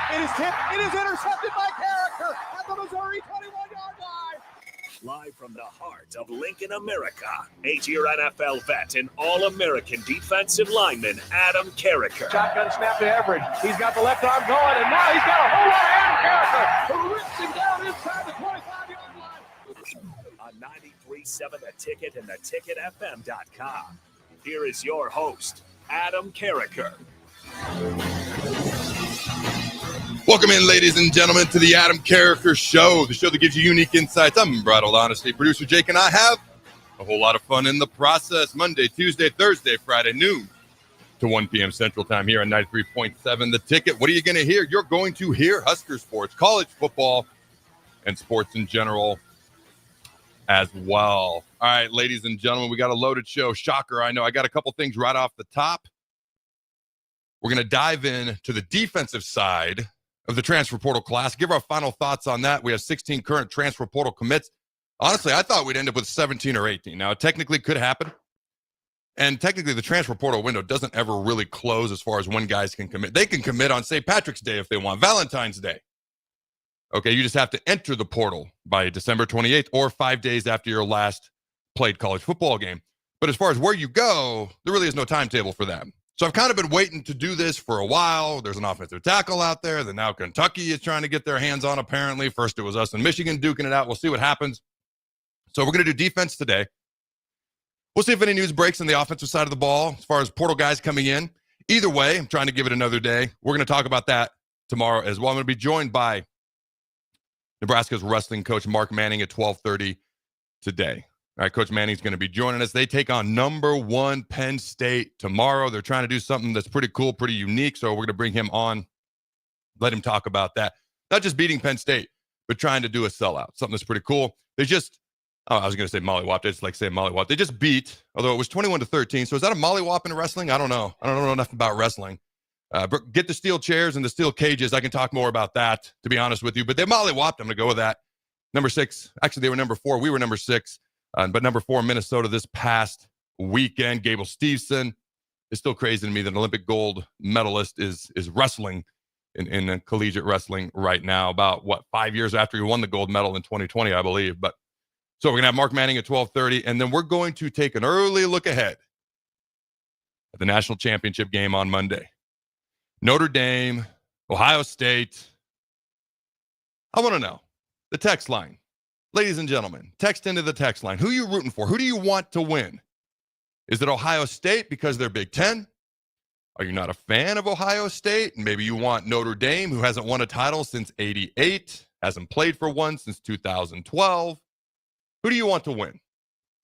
It is tipped. It is intercepted by Carricker at the Missouri 21-yard line. Live from the heart of Lincoln, America, 8-year NFL vet and All-American defensive lineman Adam Carricker. Shotgun snap to Everidge. He's got the left arm going, and now he's got a whole lot of Adam Carricker, who rips him down inside the 25-yard line. On 93.7 The Ticket and theticketfm.com. Here is your host, Adam Carricker. Welcome in, ladies and gentlemen, to the Adam Carricker Show, the show that gives you unique insights. I'm Unbridled Honesty. Producer Jake and I have a whole lot of fun in the process. Monday, Tuesday, Thursday, Friday, noon to 1 p.m. Central Time here on 93.7 The Ticket. What are you going to hear? You're going to hear Husker sports, college football, and sports in general as well. All right, ladies and gentlemen, we got a loaded show. Shocker, I know. I got a couple things right off the top. We're going to dive in to the defensive side of the transfer portal class, give our final thoughts on that. We have 16 current transfer portal commits. Honestly, I thought we'd end up with 17 or 18. Now, it technically could happen. And technically, the transfer portal window doesn't ever really close as far as when guys can commit. They can commit on St. Patrick's Day if they want, Valentine's Day. Okay, you just have to enter the portal by December 28th or 5 days after your last played college football game. But as far as where you go, there really is no timetable for that. So I've kind of been waiting to do this for a while. There's an offensive tackle out there that now Kentucky is trying to get their hands on, apparently. First it was us and Michigan duking it out. We'll see what happens. So we're going to do defense today. We'll see if any news breaks on the offensive side of the ball as far as portal guys coming in. Either way, I'm trying to give it another day. We're going to talk about that tomorrow as well. I'm going to be joined by Nebraska's wrestling coach, Mark Manning, at 12:30 today. All right, Coach Manning's going to be joining us. They take on number 1 Penn State tomorrow. They're trying to do something that's pretty cool, pretty unique, so we're going to bring him on, let him talk about that. Not just beating Penn State, but trying to do a sellout, something that's pretty cool. They just, I was going to say mollywhopped. I just like saying mollywhopped. They just beat, although it was 21-13. So is that a mollywhop in wrestling? I don't know. I don't know enough about wrestling. But get the steel chairs and the steel cages. I can talk more about that, to be honest with you. But they mollywhopped. I'm going to go with that. Number 6. Actually, they were number 4. We were number 6. But number 4, Minnesota this past weekend. Gable Steveson is still crazy to me that an Olympic gold medalist is wrestling in collegiate wrestling right now. About, 5 years after he won the gold medal in 2020, I believe. But so we're going to have Mark Manning at 12:30, and then we're going to take an early look ahead at the national championship game on Monday. Notre Dame, Ohio State. I want to know the text line. Ladies and gentlemen, text into the text line. Who are you rooting for? Who do you want to win? Is it Ohio State because they're Big Ten? Are you not a fan of Ohio State? And maybe you want Notre Dame, who hasn't won a title since '88, hasn't played for one since 2012. Who do you want to win?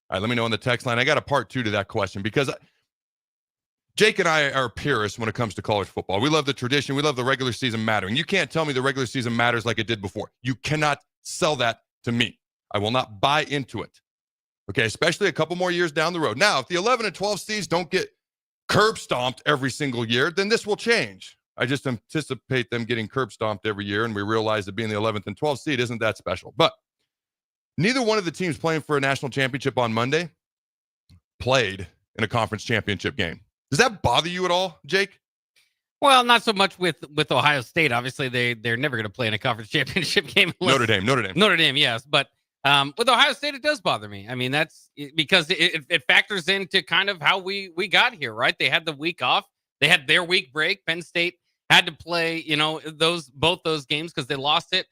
All right, let me know on the text line. I got a part 2 to that question because Jake and I are purists when it comes to college football. We love the tradition. We love the regular season mattering. You can't tell me the regular season matters like it did before. You cannot sell that to me. I will not buy into it. Okay, especially a couple more years down the road. Now, if the 11 and 12 seeds don't get curb stomped every single year, then this will change. I just anticipate them getting curb stomped every year, and we realize that being the 11th and 12th seed isn't that special. But neither one of the teams playing for a national championship on Monday played in a conference championship game. Does that bother you at all, Jake? Well, not so much with Ohio State. Obviously, they're never going to play in a conference championship game. Notre Dame, yes. But with Ohio State, it does bother me. I mean, that's because it factors into kind of how we got here, right? They had the week off. They had their week break. Penn State had to play, both those games because they lost it.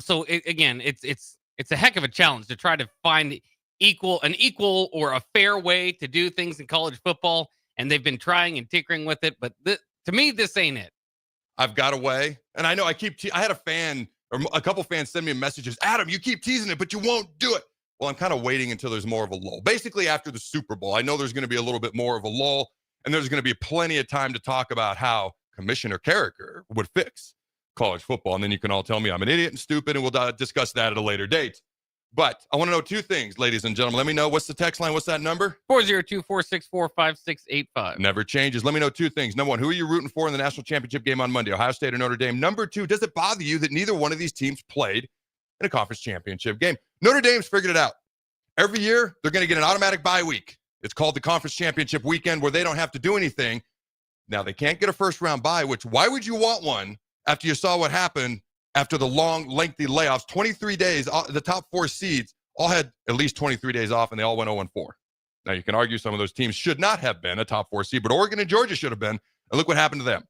So it's a heck of a challenge to try to find an equal or a fair way to do things in college football. And they've been trying and tinkering with it, but to me, this ain't it. I've got a way, and I know I had a fan or a couple fans send me messages. Adam, you keep teasing it, but you won't do it. Well, I'm kind of waiting until there's more of a lull. Basically, after the Super Bowl, I know there's going to be a little bit more of a lull, and there's going to be plenty of time to talk about how Commissioner Carricker would fix college football. And then you can all tell me I'm an idiot and stupid, and we'll discuss that at a later date. But I want to know 2 things, ladies and gentlemen. Let me know, what's the text line? What's that number? 402-464-5685. Never changes. Let me know 2 things. Number 1, who are you rooting for in the national championship game on Monday, Ohio State or Notre Dame? Number 2, does it bother you that neither one of these teams played in a conference championship game? Notre Dame's figured it out. Every year, they're going to get an automatic bye week. It's called the conference championship weekend where they don't have to do anything. Now, they can't get a first-round bye, which why would you want one after you saw what happened after the long, lengthy layoffs. 23 days, the top 4 seeds all had at least 23 days off, and they all went 0-4. Now, you can argue some of those teams should not have been a top 4 seed, but Oregon and Georgia should have been, and look what happened to them.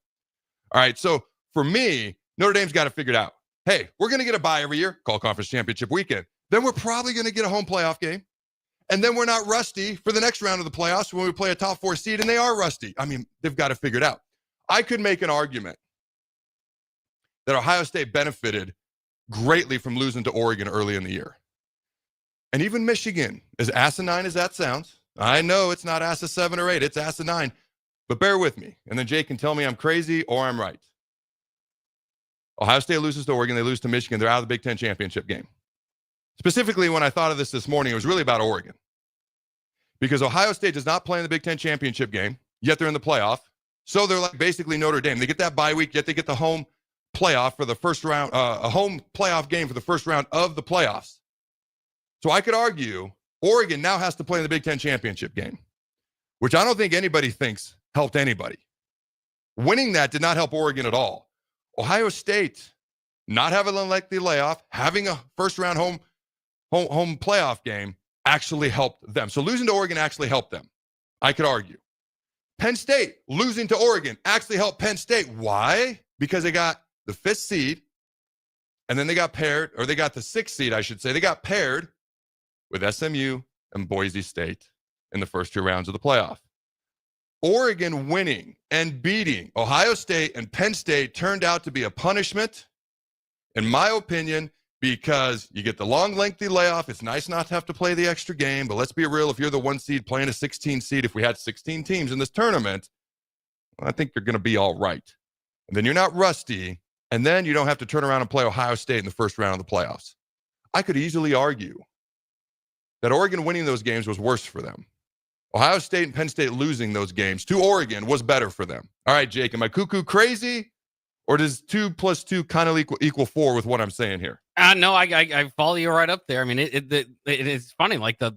All right, so for me, Notre Dame's got to figure it out. Hey, we're going to get a bye every year, called Conference Championship Weekend. Then we're probably going to get a home playoff game. And then we're not rusty for the next round of the playoffs when we play a top 4 seed, and they are rusty. I mean, they've got to figure it out. I could make an argument that Ohio State benefited greatly from losing to Oregon early in the year. And even Michigan, as asinine as that sounds, I know it's not ass of 7 or 8, it's ass of 9, but bear with me. And then Jake can tell me I'm crazy or I'm right. Ohio State loses to Oregon, they lose to Michigan, they're out of the Big Ten championship game. Specifically, when I thought of this morning, it was really about Oregon. Because Ohio State does not play in the Big Ten championship game, yet they're in the playoff. So they're like basically Notre Dame. They get that bye week, yet they get the home playoff for the first round, a home playoff game for the first round of the playoffs. So I could argue Oregon now has to play in the Big Ten championship game, which I don't think anybody thinks helped anybody. Winning that did not help Oregon at all. Ohio State not having a lengthy layoff, having a first round home playoff game actually helped them. So losing to Oregon actually helped them, I could argue. Penn State losing to Oregon actually helped Penn State. Why? Because they got the 5th seed, and then they got paired, or they got the 6th seed, I should say. They got paired with SMU and Boise State in the first 2 rounds of the playoff. Oregon winning and beating Ohio State and Penn State turned out to be a punishment, in my opinion, because you get the long, lengthy layoff. It's nice not to have to play the extra game, but let's be real. If you're the 1 seed playing a 16 seed, if we had 16 teams in this tournament, well, I think you're going to be all right. And then you're not rusty, and then you don't have to turn around and play Ohio State in the first round of the playoffs. I could easily argue that Oregon winning those games was worse for them. Ohio State and Penn State losing those games to Oregon was better for them. All right, Jake, am I cuckoo crazy? Or does 2 + 2 kind of equal 4 with what I'm saying here? No, I follow you right up there. I mean, it is funny. Like the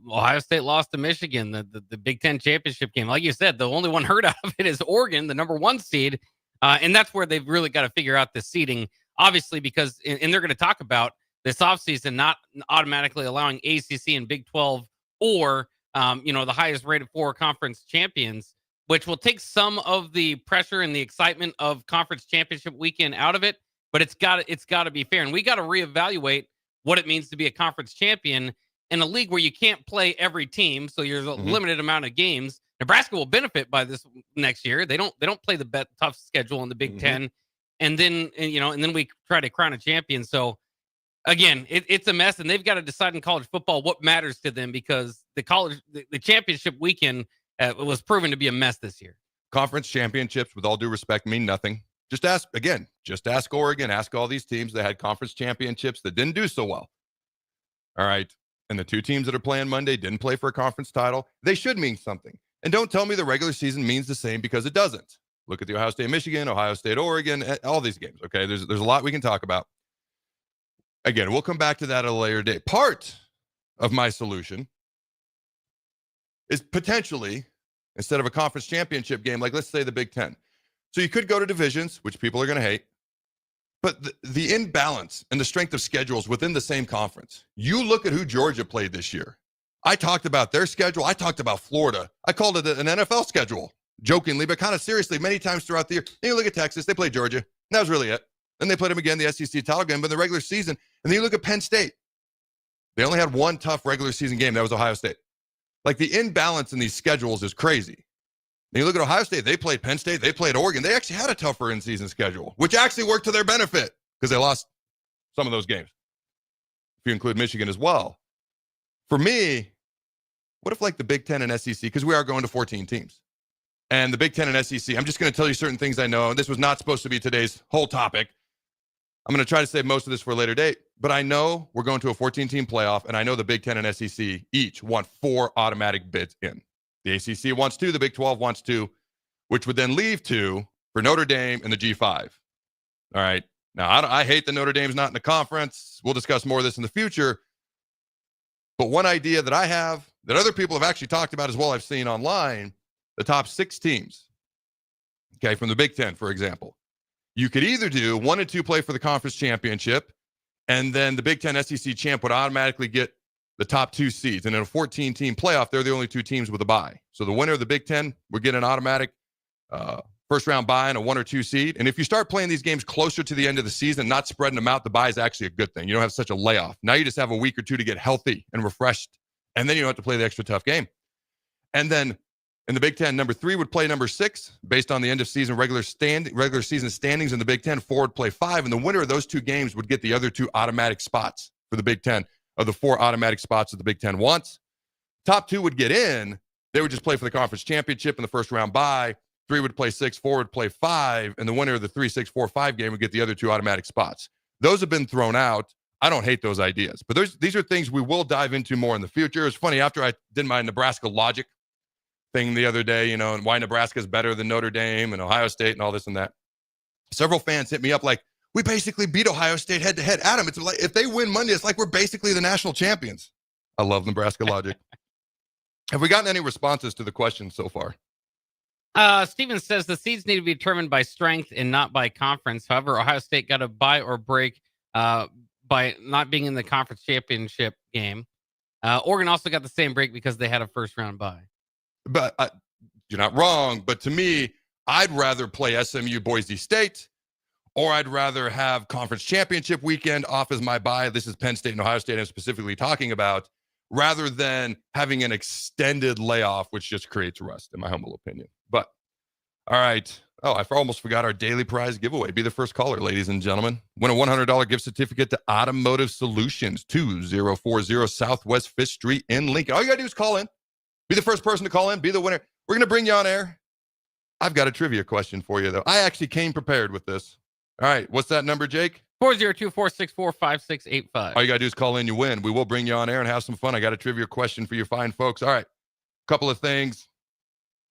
Ohio State lost to Michigan, the Big Ten championship game. Like you said, the only one hurt out of it is Oregon, the number 1 seed. And that's where they've really got to figure out the seeding, obviously, because and they're going to talk about this offseason not automatically allowing ACC and Big 12 or, the highest rated 4 conference champions, which will take some of the pressure and the excitement of conference championship weekend out of it. But it's got to be fair. And we got to reevaluate what it means to be a conference champion in a league where you can't play every team. So there's a limited amount of games. Nebraska will benefit by this next year. They don't play the tough schedule in the Big Ten. And then, and then we try to crown a champion. So again, it's a mess, and they've got to decide in college football what matters to them, because the championship weekend was proven to be a mess this year. Conference championships, with all due respect, mean nothing. Just ask Oregon, ask all these teams that had conference championships that didn't do so well. All right. And the 2 teams that are playing Monday didn't play for a conference title. They should mean something. And don't tell me the regular season means the same, because it doesn't. Look at the Ohio State, Michigan, Ohio State, Oregon, all these games. Okay. There's a lot we can talk about. Again, we'll come back to that at a later date. Part of my solution is potentially, instead of a conference championship game, like let's say the Big Ten. So you could go to divisions, which people are going to hate, but the imbalance and the strength of schedules within the same conference. You look at who Georgia played this year. I talked about their schedule. I talked about Florida. I called it an NFL schedule, jokingly, but kind of seriously many times throughout the year. Then you look at Texas. They played Georgia. That was really it. Then they played them again, the SEC title game, but in the regular season. And then you look at Penn State. They only had 1 tough regular season game. That was Ohio State. Like, the imbalance in these schedules is crazy. And you look at Ohio State. They played Penn State. They played Oregon. They actually had a tougher in-season schedule, which actually worked to their benefit because they lost some of those games, if you include Michigan as well. For me, what if like the Big Ten and SEC, because we are going to 14 teams. And the Big Ten and SEC, I'm just going to tell you certain things I know. This was not supposed to be today's whole topic. I'm going to try to save most of this for a later date. But I know we're going to a 14-team playoff, and I know the Big Ten and SEC each want 4 automatic bids in. The ACC wants 2, the Big 12 wants 2, which would then leave 2 for Notre Dame and the G5. All right. Now, I hate that Notre Dame's not in the conference. We'll discuss more of this in the future. But one idea that I have, that other people have actually talked about as well, I've seen online, the top 6 teams, okay, from the Big Ten, for example. You could either do 1 and 2 play for the conference championship, and then the Big Ten SEC champ would automatically get the top 2 seeds. And in a 14-team playoff, they're the only 2 teams with a bye. So the winner of the Big Ten would get an automatic first-round bye and a 1 or 2 seed. And if you start playing these games closer to the end of the season, not spreading them out, the bye is actually a good thing. You don't have such a layoff. Now you just have a week or 2 to get healthy and refreshed, and then you don't have to play the extra tough game. And then in the Big Ten, number 3 would play number 6 based on the end of season regular season standings in the Big Ten. 4 would play 5, and the winner of those 2 games would get the other 2 automatic spots for the Big Ten of the 4 automatic spots that the Big Ten wants. Top 2 would get in. They would just play for the conference championship in the first round bye. 3 would play 6, 4 would play 5, and the winner of the 3, 6, 4, 5 game would get the other 2 automatic spots. Those have been thrown out. I don't hate those ideas, but these are things we will dive into more in the future. It's funny, after I did my Nebraska logic thing the other day, and why Nebraska is better than Notre Dame and Ohio State and all this and that, several fans hit me up like, we basically beat Ohio State head to head. Adam, it's like if they win Monday, it's like we're basically the national champions. I love Nebraska logic. Have we gotten any responses to the question so far? Steven says the seeds need to be determined by strength and not by conference. However, Ohio State got a bye or break by not being in the conference championship game. Oregon also got the same break because they had a first round bye. But you're not wrong. But to me, I'd rather play SMU Boise State, or I'd rather have conference championship weekend off as my bye. This is Penn State and Ohio State I'm specifically talking about, rather than having an extended layoff, which just creates rust, in my humble opinion. But, all right. Oh, I almost forgot our daily prize giveaway. Be the first caller, ladies and gentlemen. Win a $100 gift certificate to Automotive Solutions, 2040 Southwest 5th Street in Lincoln. All you got to do is call in. Be the first person to call in. Be the winner. We're going to bring you on air. I've got a trivia question for you, though. I actually came prepared with this. All right. What's that number, Jake? 402-464-5685. All you got to do is call in, you win. We will bring you on air and have some fun. I got a trivia question for you fine folks. All right. Couple of things.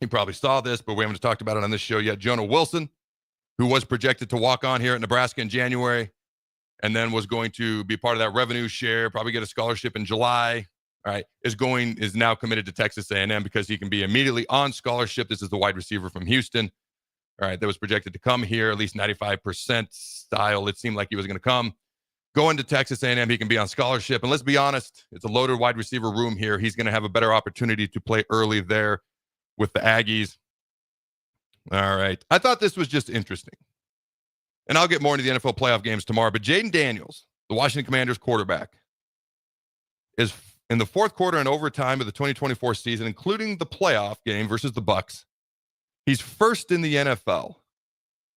You probably saw this, but we haven't talked about it on this show yet. Jonah Wilson, who was projected to walk on here at Nebraska in January and then was going to be part of that revenue share, probably get a scholarship in July. All right, is now committed to Texas A&M because he can be immediately on scholarship. This is the wide receiver from Houston. All right, that was projected to come here, at least 95% style. It seemed like he was going to come. Going to Texas A&M, he can be on scholarship. And let's be honest, it's a loaded wide receiver room here. He's going to have a better opportunity to play early there with the Aggies. All right, I thought this was just interesting. And I'll get more into the NFL playoff games tomorrow. But Jaden Daniels, the Washington Commanders quarterback, is in the fourth quarter and overtime of the 2024 season, including the playoff game versus the Bucs. He's first in the NFL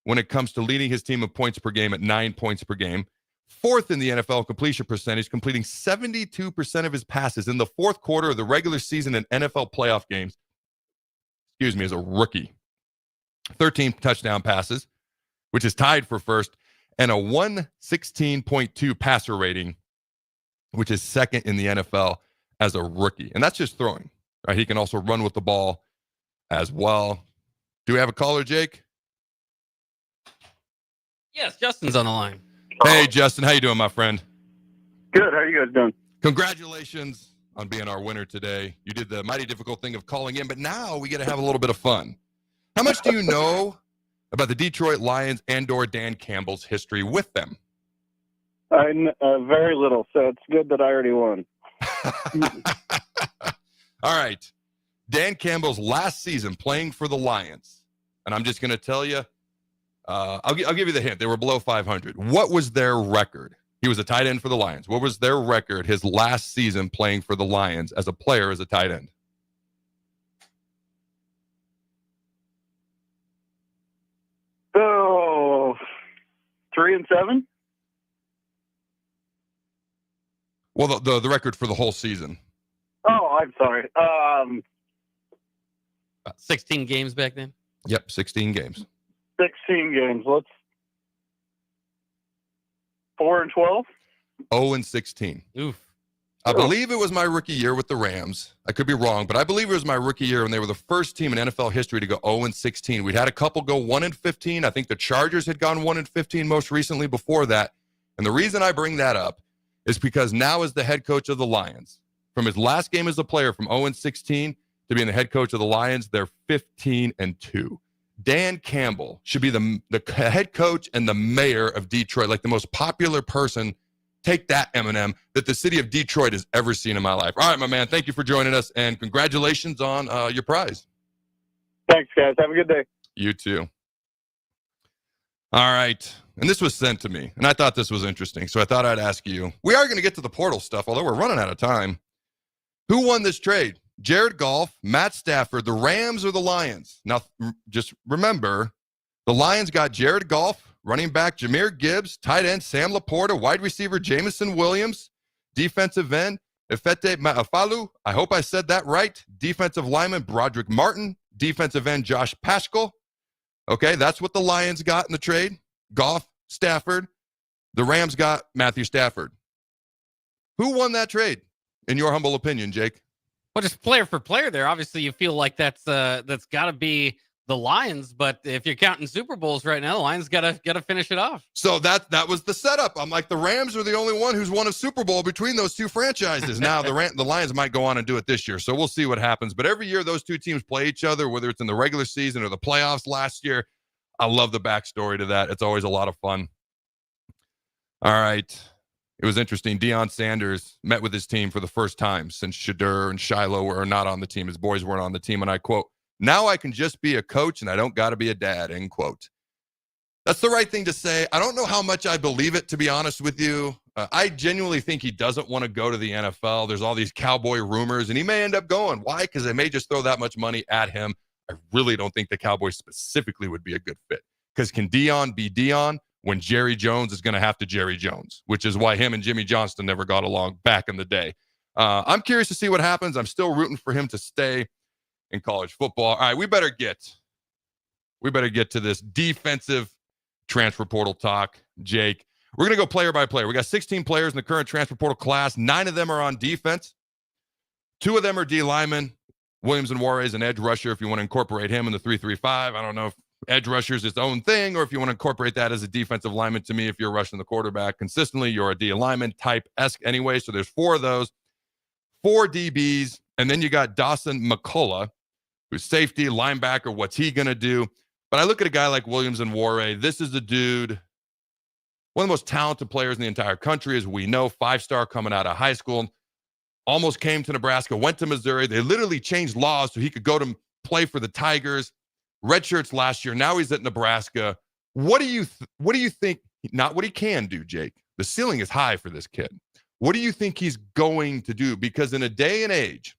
when it comes to leading his team in points per game at 9 points per game. Fourth in the NFL completion percentage, completing 72% of his passes in the fourth quarter of the regular season and NFL playoff games. As a rookie. 13 touchdown passes, which is tied for first, and a 116.2 passer rating, which is second in the NFL as a rookie. And that's just throwing. Right? He can also run with the ball as well. Do we have a caller, Jake? Yes, Justin's on the line. Hey, Justin. How you doing, my friend? Good. How are you guys doing? Congratulations on being our winner today. You did the mighty difficult thing of calling in, but now we get to have a little bit of fun. How much do you know about the Detroit Lions and/or Dan Campbell's history with them? Very little, so it's good that I already won. All right. Dan Campbell's last season playing for the Lions, and I'm just going to tell you, I'll give you the hint. They were below 500. What was their record? He was a tight end for the Lions. What was their record his last season playing for the Lions as a player, as a tight end? Oh, 3-7? Well, the record for the whole season. Oh, I'm sorry. 16 games back then? Yep, 16 games. 16 games. Let's 4-12? 0-16. Oof. I believe it was my rookie year with the Rams. I could be wrong, but I believe it was my rookie year when they were the first team in NFL history to go 0-16. We'd had a couple go 1-15. I think the Chargers had gone 1-15 most recently before that. And the reason I bring that up is because now as the head coach of the Lions, from his last game as a player from 0-16 to being the head coach of the Lions, they're 15-2. Dan Campbell should be the head coach and the mayor of Detroit, like the most popular person. Take that, Eminem, that the city of Detroit has ever seen in my life. All right, my man, thank you for joining us, and congratulations on your prize. Thanks, guys. Have a good day. You too. All right, and this was sent to me, and I thought this was interesting, so I thought I'd ask you. We are going to get to the portal stuff, although we're running out of time. Who won this trade? Jared Goff, Matt Stafford, the Rams, or the Lions? Now, just remember, the Lions got Jared Goff, running back Jahmyr Gibbs, tight end Sam Laporta, wide receiver Jamison Williams, defensive end Efete Ma'afalu, I hope I said that right, defensive lineman Broderick Martin, defensive end Josh Paschal. Okay, that's what the Lions got in the trade. Goff, Stafford. The Rams got Matthew Stafford. Who won that trade, in your humble opinion, Jake? Well, just player for player there. Obviously, you feel like that's got to be the Lions, but if you're counting Super Bowls right now, the Lions gotta finish it off. So that was the setup. I'm like, the Rams are the only one who's won a Super Bowl between those two franchises. Now the Lions might go on and do it this year, so we'll see what happens. But every year those two teams play each other, whether it's in the regular season or the playoffs last year. I love the backstory to that. It's always a lot of fun. All right. It was interesting. Deion Sanders met with his team for the first time since Shadur and Shiloh were not on the team. His boys weren't on the team, and I quote, "Now I can just be a coach and I don't got to be a dad," end quote. That's the right thing to say. I don't know how much I believe it, to be honest with you. I genuinely think he doesn't want to go to the NFL. There's all these cowboy rumors, and he may end up going. Why? Because they may just throw that much money at him. I really don't think the Cowboys specifically would be a good fit. Because can Deion be Deion when Jerry Jones is going to have to Jerry Jones, which is why him and Jimmy Johnston never got along back in the day. I'm curious to see what happens. I'm still rooting for him to stay in college football. All right, we better get to this defensive transfer portal talk, Jake. We're going to go player by player. We got 16 players in the current transfer portal class. 9 of them are on defense. 2 of them are D linemen. Williams and Juarez, an edge rusher, if you want to incorporate him in the 3-3-5. I don't know if edge rusher is its own thing or if you want to incorporate that as a defensive lineman. To me, if you're rushing the quarterback consistently, you're a D lineman type-esque anyway. So there's 4 of those, 4 DBs, and then you got Dawson McCullough, who's safety, linebacker. What's he going to do? But I look at a guy like Williams and Juarez. This is a dude, one of the most talented players in the entire country, as we know, 5-star coming out of high school. Almost came to Nebraska, went to Missouri. They literally changed laws so he could go to play for the Tigers. Red shirts last year. Now he's at Nebraska. What do you think? Not what he can do, Jake. The ceiling is high for this kid. What do you think he's going to do? Because in a day and age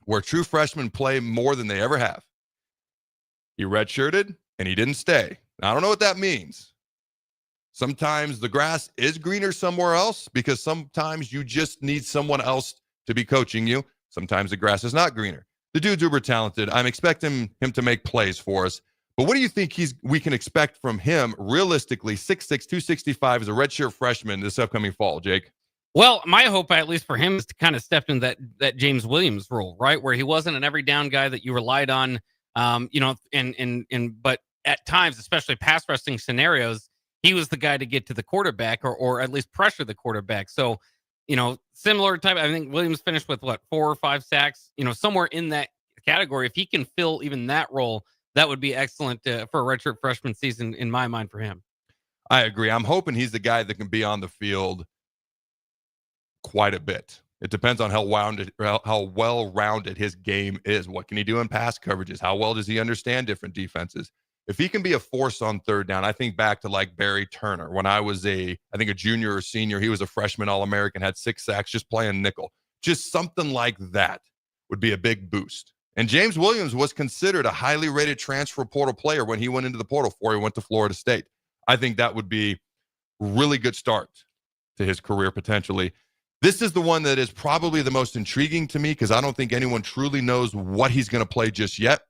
where true freshmen play more than they ever have, he redshirted and he didn't stay. Now, I don't know what that means. Sometimes the grass is greener somewhere else because sometimes you just need someone else to be coaching you. Sometimes the grass is not greener. The dude's uber talented. I'm expecting him to make plays for us. But what do you think we can expect from him realistically, 6'6", 265 as a redshirt freshman this upcoming fall, Jake? Well, my hope, at least for him, is to kind of step into that James Williams role, right? Where he wasn't an every down guy that you relied on, but at times, especially pass rushing scenarios, he was the guy to get to the quarterback or at least pressure the quarterback. So, similar type. I think Williams finished with 4 or 5 sacks, somewhere in that category. If he can fill even that role, that would be excellent for a redshirt freshman season in my mind for him. I agree. I'm hoping he's the guy that can be on the field quite a bit. It depends on how well-rounded his game is. What can he do in pass coverages? How well does he understand different defenses? If he can be a force on third down, I think back to like Barry Turner. When I was a junior or senior, he was a freshman All-American, had 6 sacks just playing nickel. Just something like that would be a big boost. And James Williams was considered a highly rated transfer portal player when he went into the portal before he went to Florida State. I think that would be a really good start to his career potentially. This is the one that is probably the most intriguing to me because I don't think anyone truly knows what he's going to play just yet.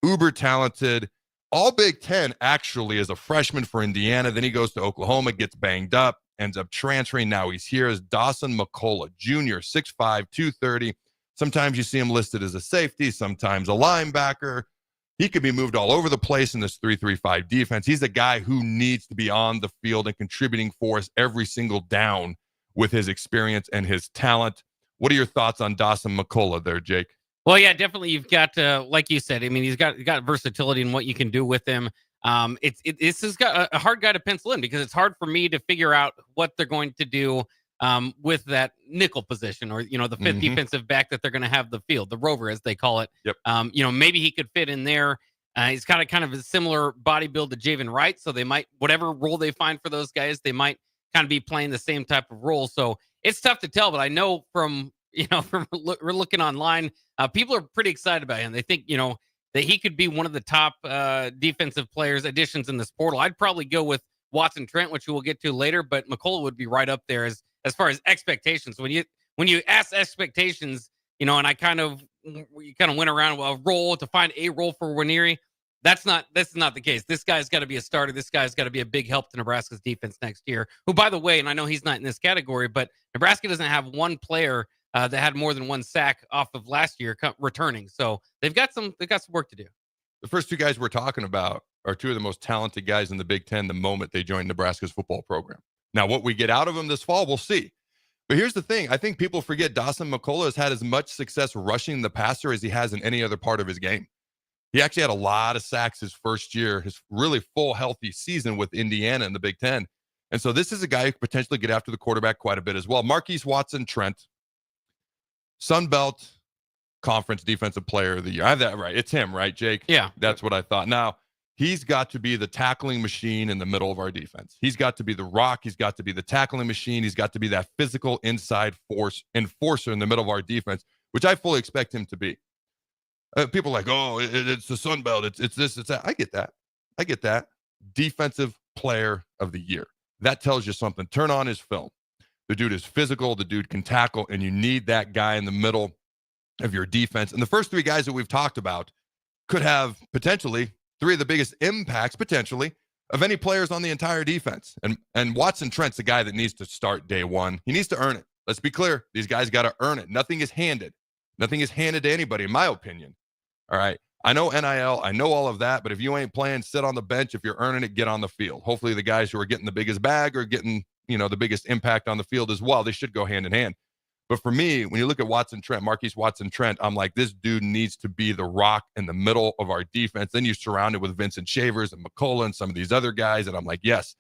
Uber talented. All Big Ten actually as a freshman for Indiana. Then he goes to Oklahoma, gets banged up, ends up transferring. Now he's here as Dawson McCullough, junior, 6'5", 230. Sometimes you see him listed as a safety, sometimes a linebacker. He could be moved all over the place in this 3-3-5 defense. He's a guy who needs to be on the field and contributing for us every single down with his experience and his talent. What are your thoughts on Dawson McCullough there, Jake? Well, yeah, definitely. You've got, like you said, I mean, he's got versatility in what you can do with him. This has got a hard guy to pencil in because it's hard for me to figure out what they're going to do with that nickel position, or the fifth defensive back that they're going to have the field, the rover as they call it. Yep. Maybe he could fit in there. He's got a kind of a similar body build to Javen Wright, so they might, whatever role they find for those guys, they might kind of be playing the same type of role. So it's tough to tell, but I know from we're looking online, people are pretty excited about him. They think that he could be one of the top defensive players additions in this portal. I'd probably go with Watson Trent, which we'll get to later, but McCullough would be right up there as far as expectations. When you ask expectations, and I kind of went around a role to find a role for Nwaneri. That's not the case. This guy's got to be a starter. This guy's got to be a big help to Nebraska's defense next year. Who, by the way, and I know he's not in this category, but Nebraska doesn't have one player that had more than one sack off of last year returning. So they've got some work to do. The first two guys we're talking about are two of the most talented guys in the Big Ten the moment they joined Nebraska's football program. Now, what we get out of them this fall, we'll see. But here's the thing. I think people forget Dawson McCullough has had as much success rushing the passer as he has in any other part of his game. He actually had a lot of sacks his first year, his really full, healthy season with Indiana in the Big Ten. And so this is a guy who could potentially get after the quarterback quite a bit as well. Marquise Watson Trent, Sun Belt Conference Defensive Player of the Year. I have that right. It's him, right, Jake? Yeah. That's what I thought. Now, he's got to be the tackling machine in the middle of our defense. He's got to be the rock. He's got to be the tackling machine. He's got to be that physical inside force enforcer in the middle of our defense, which I fully expect him to be. People are like, oh, it's the Sun Belt. It's this, it's that. I get that. Defensive Player of the Year. That tells you something. Turn on his film. The dude is physical. The dude can tackle, and you need that guy in the middle of your defense. And the first three guys that we've talked about could have potentially three of the biggest impacts, potentially, of any players on the entire defense. And Watson Trent's the guy that needs to start day one. He needs to earn it. Let's be clear. These guys got to earn it. Nothing is handed. Nothing is handed to anybody, in my opinion. All right. I know NIL. I know all of that. But if you ain't playing, sit on the bench. If you're earning it, get on the field. Hopefully the guys who are getting the biggest bag are getting, the biggest impact on the field as well. They should go hand in hand. But for me, when you look at Marquise Watson Trent, I'm like, this dude needs to be the rock in the middle of our defense. Then you surround it with Vincent Shavers and McCullough and some of these other guys. And I'm like, yes,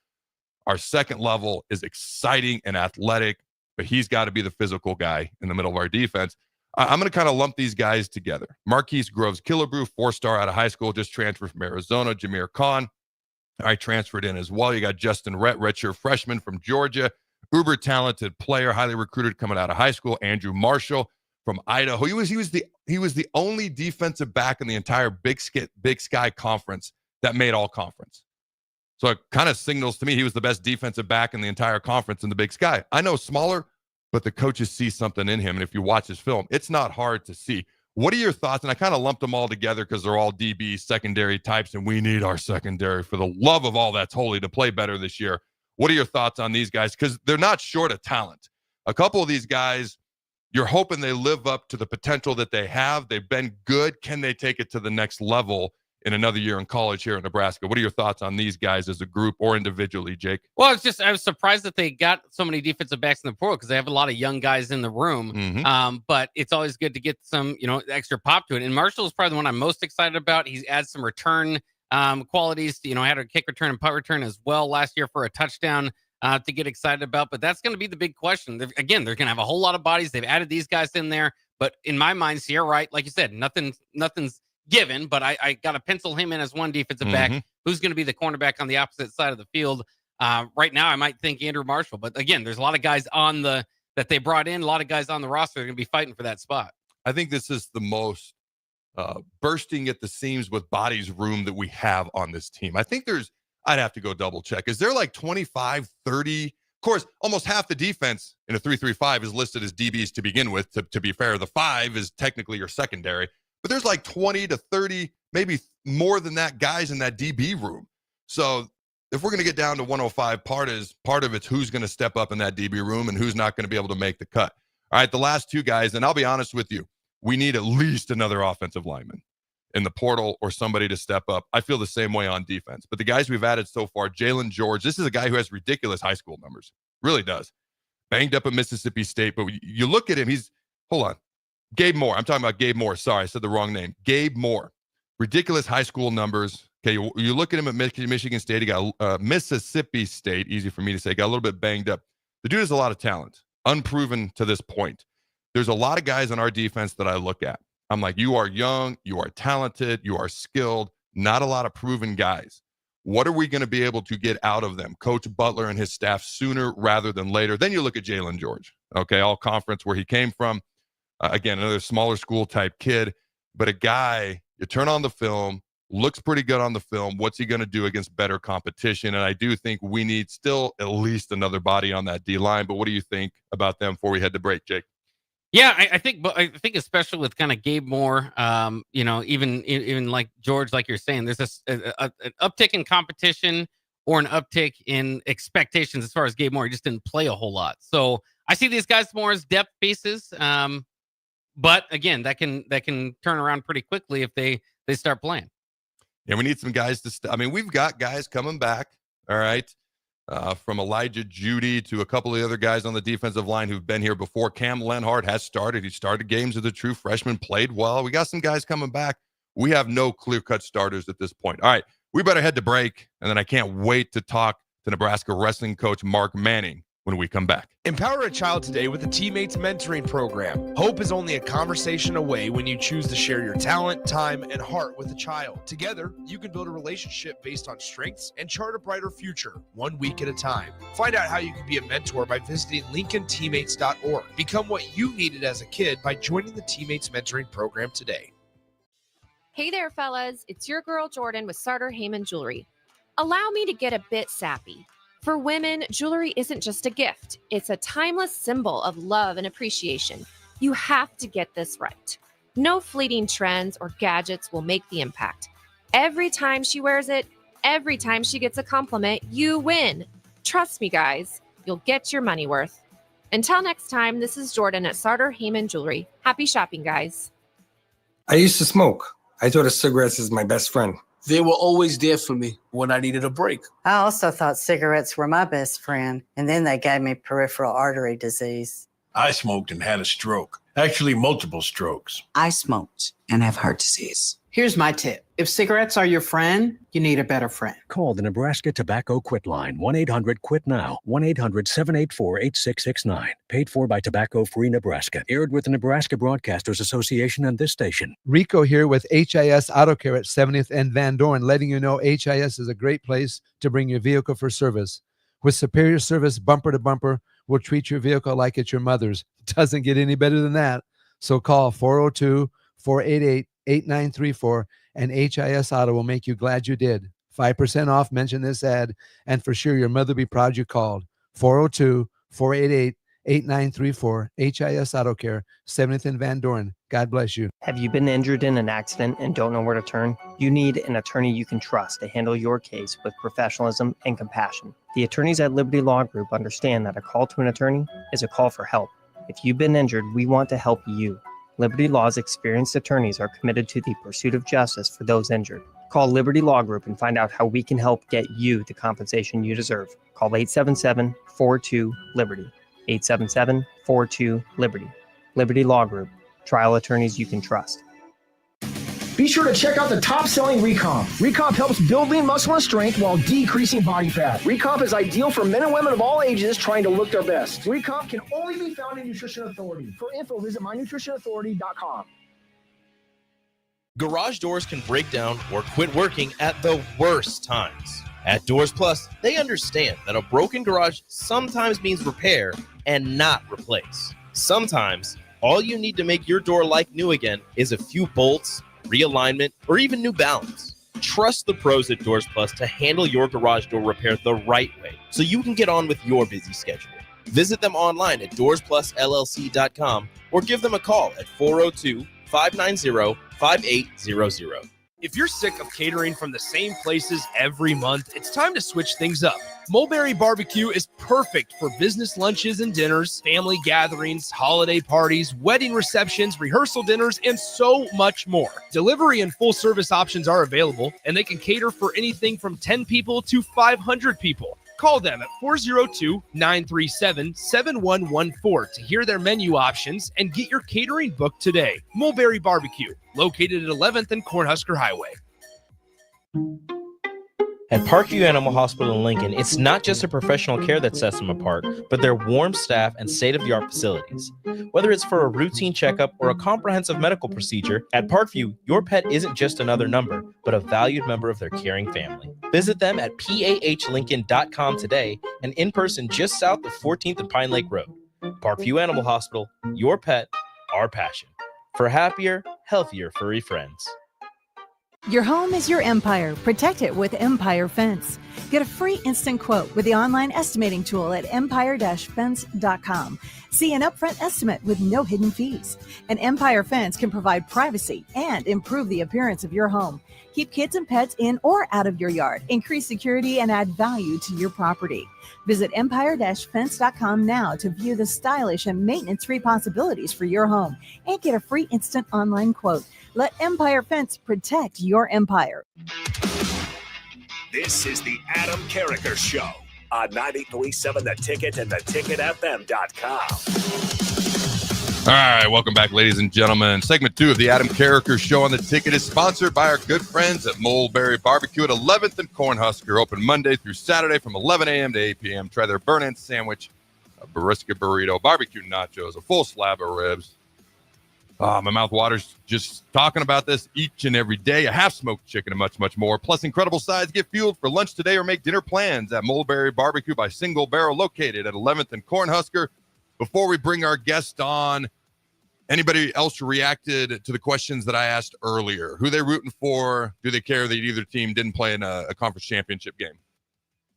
our second level is exciting and athletic, but he's got to be the physical guy in the middle of our defense. I'm going to kind of lump these guys together. Marquise Groves Killebrew, 4-star out of high school, just transferred from Arizona. Jameer Khan, I transferred in as well. You got Justin Rhett, redshirt freshman from Georgia. Uber talented player, highly recruited coming out of high school. Andrew Marshall from Idaho. He was the only defensive back in the entire Big Sky Conference that made all conference. So it kind of signals to me he was the best defensive back in the entire conference in the Big Sky. I know smaller, but the coaches see something in him. And if you watch his film, it's not hard to see. What are your thoughts? And I kind of lumped them all together because they're all DB secondary types, and we need our secondary, for the love of all that's holy, to play better this year. What are your thoughts on these guys? Because they're not short of talent. A couple of these guys, you're hoping they live up to the potential that they have. They've been good. Can they take it to the next level in another year in college here in Nebraska? What are your thoughts on these guys as a group or individually, Jake? Well, I was surprised that they got so many defensive backs in the portal because they have a lot of young guys in the room. Mm-hmm. But it's always good to get some, extra pop to it. And Marshall is probably the one I'm most excited about. He's adds some return qualities. Had a kick return and punt return as well last year for a touchdown to get excited about. But that's going to be the big question. They're going to have a whole lot of bodies. They've added these guys in there. But in my mind, Sierra Wright, like you said, nothing's given. But I got to pencil him in as one defensive back who's going to be the cornerback on the opposite side of the field. Right now, I might think Andrew Marshall. But again, there's a lot of guys that they brought in, a lot of guys on the roster that are going to be fighting for that spot. I think this is the most bursting at the seams with bodies room that we have on this team. I think I'd have to go double check. Is there like 25, 30? Of course, almost half the defense in a 3-3-5 is listed as DBs to begin with. To be fair, the 5 is technically your secondary. But there's like 20 to 30, maybe more than that, guys in that DB room. So if we're going to get down to 105, part of it's who's going to step up in that DB room and who's not going to be able to make the cut. All right, the last two guys, and I'll be honest with you, we need at least another offensive lineman in the portal or somebody to step up. I feel the same way on defense. But the guys we've added so far, Jalen George, this is a guy who has ridiculous high school numbers. Really does. Banged up at Mississippi State. But you look at him, Gabe Moore. I'm talking about Gabe Moore. Sorry, I said the wrong name. Gabe Moore. Ridiculous high school numbers. Okay, you look at him at Michigan State. He got Mississippi State. Easy for me to say. Got a little bit banged up. The dude has a lot of talent. Unproven to this point. There's a lot of guys on our defense that I look at. I'm like, you are young. You are talented. You are skilled. Not a lot of proven guys. What are we going to be able to get out of them? Coach Butler and his staff sooner rather than later. Then you look at Jalen George. Okay, all conference where he came from. Again, another smaller school type kid. But a guy, you turn on the film, looks pretty good on the film. What's he going to do against better competition? And I do think we need still at least another body on that D-line. But what do you think about them before we head to break, Jake? Yeah, I think especially with kind of Gabe Moore, even like George, like you're saying, there's an uptick in competition or an uptick in expectations as far as Gabe Moore. He just didn't play a whole lot. So I see these guys more as depth pieces. But again, that can turn around pretty quickly if they start playing. Yeah, we need some guys to we've got guys coming back, all right, from Elijah Judy to a couple of the other guys on the defensive line who've been here before. Cam Lenhart has started. He started games as a true freshman, played well. We got some guys coming back. We have no clear-cut starters at this point. All right, we better head to break, and then I can't wait to talk to Nebraska wrestling coach Mark Manning when we come back. Empower a child today with the Teammates Mentoring Program. Hope is only a conversation away when you choose to share your talent, time, and heart with a child. Together, you can build a relationship based on strengths and chart a brighter future, 1 week at a time. Find out how you can be a mentor by visiting LincolnTeammates.org. Become what you needed as a kid by joining the Teammates Mentoring Program today. Hey there, fellas. It's your girl, Jordan, with Sartor Heyman Jewelry. Allow me to get a bit sappy. For women, jewelry isn't just a gift. It's a timeless symbol of love and appreciation. You have to get this right. No fleeting trends or gadgets will make the impact. Every time she wears it, every time she gets a compliment, you win. Trust me, guys, you'll get your money worth. Until next time, this is Jordan at Sartor Heyman Jewelry. Happy shopping, guys. I used to smoke. I thought of cigarettes as my best friend. They were always there for me when I needed a break. I also thought cigarettes were my best friend, and then they gave me peripheral artery disease. I smoked and had a stroke. Actually, multiple strokes. I smoked and have heart disease. Here's my tip. If cigarettes are your friend, you need a better friend. Call the Nebraska Tobacco Quit Line, 1-800-QUIT-NOW, 1-800-784-8669. Paid for by Tobacco Free Nebraska. Aired with the Nebraska Broadcasters Association and this station. Rico here with HIS Auto Care at 70th and Van Dorn, letting you know HIS is a great place to bring your vehicle for service. With superior service, bumper to bumper, we'll treat your vehicle like it's your mother's. It doesn't get any better than that. So call 402-488-8934 and HIS Auto will make you glad you did. 5% off, mention this ad, and for sure your mother will be proud you called. 402-488-8934, HIS Auto Care, 70th and Van Dorn. God bless you. Have you been injured in an accident and don't know where to turn? You need an attorney you can trust to handle your case with professionalism and compassion. The attorneys at Liberty Law Group understand that a call to an attorney is a call for help. If you've been injured, we want to help you. Liberty Law's experienced attorneys are committed to the pursuit of justice for those injured. Call Liberty Law Group and find out how we can help get you the compensation you deserve. Call 877-42-LIBERTY. 877-42-LIBERTY. Liberty Law Group. Trial attorneys you can trust. Be sure to check out the top-selling Recomp. Recomp helps build lean muscle and strength while decreasing body fat. Recomp is ideal for men and women of all ages trying to look their best. Recomp can only be found in Nutrition Authority. For info, visit mynutritionauthority.com. Garage doors can break down or quit working at the worst times. At Doors Plus, they understand that a broken garage sometimes means repair and not replace. Sometimes, all you need to make your door like new again is a few bolts, realignment, or even new balance. Trust the pros at Doors Plus to handle your garage door repair the right way so you can get on with your busy schedule. Visit them online at doorsplusllc.com or give them a call at 402-590-5800. If you're sick of catering from the same places every month, it's time to switch things up. Mulberry Barbecue is perfect for business lunches and dinners, family gatherings, holiday parties, wedding receptions, rehearsal dinners, and so much more. Delivery and full service options are available, and they can cater for anything from 10 people to 500 people. Call them at 402-937-7114 to hear their menu options and get your catering booked today. Mulberry Barbecue, located at 11th and Cornhusker Highway. At Parkview Animal Hospital in Lincoln, it's not just the professional care that sets them apart, but their warm staff and state-of-the-art facilities. Whether it's for a routine checkup or a comprehensive medical procedure, at Parkview, your pet isn't just another number, but a valued member of their caring family. Visit them at pahlincoln.com today and in person just south of 14th and Pine Lake Road. Parkview Animal Hospital, your pet, our passion. For happier, healthier furry friends. Your home is your empire. Protect it with Empire Fence. Get a free instant quote with the online estimating tool at empire-fence.com. See an upfront estimate with no hidden fees. An Empire Fence can provide privacy and improve the appearance of your home. Keep kids and pets in or out of your yard. Increase security and add value to your property. Visit empire-fence.com now to view the stylish and maintenance-free possibilities for your home and get a free instant online quote. Let Empire Fence protect your empire. This is the Adam Carricker Show on 93.7 The Ticket and theticketfm.com. All right, welcome back, ladies and gentlemen. Segment 2 of the Adam Carricker Show on The Ticket is sponsored by our good friends at Mulberry Barbecue at 11th and Cornhusker. Open Monday through Saturday from 11 a.m. to 8 p.m. Try their burn-in sandwich, a brisket burrito, barbecue nachos, a full slab of ribs. My mouth waters just talking about this each and every day. A half-smoked chicken and much, much more. Plus incredible sides. Get fueled for lunch today or make dinner plans at Mulberry Barbecue by Single Barrel, located at 11th and Cornhusker. Before we bring our guest on, anybody else reacted to the questions that I asked earlier? Who they rooting for? Do they care that either team didn't play in a conference championship game?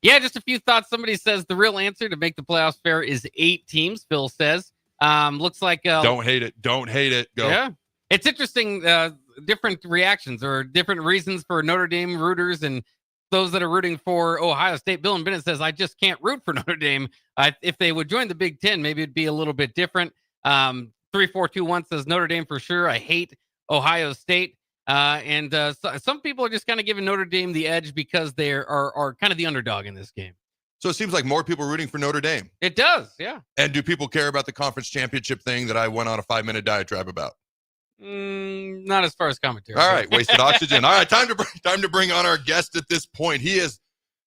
Yeah, just a few thoughts. Somebody says the real answer to make the playoffs fair is 8 teams, Phil says. Looks like don't hate it. Go. Yeah, it's interesting. Different reactions or different reasons for Notre Dame rooters and those that are rooting for Ohio State. Bill and Bennett says I just can't root for Notre Dame. If they would join the Big Ten, maybe it'd be a little bit different. 3421 says Notre Dame for sure. I hate Ohio State. And some people are just kind of giving Notre Dame the edge because they are kind of the underdog in this game. So it seems like more people are rooting for Notre Dame. It does, yeah. And do people care about the conference championship thing that I went on a 5-minute diatribe about? Not as far as commentary. All right, wasted oxygen. All right, time to bring on our guest at this point. He is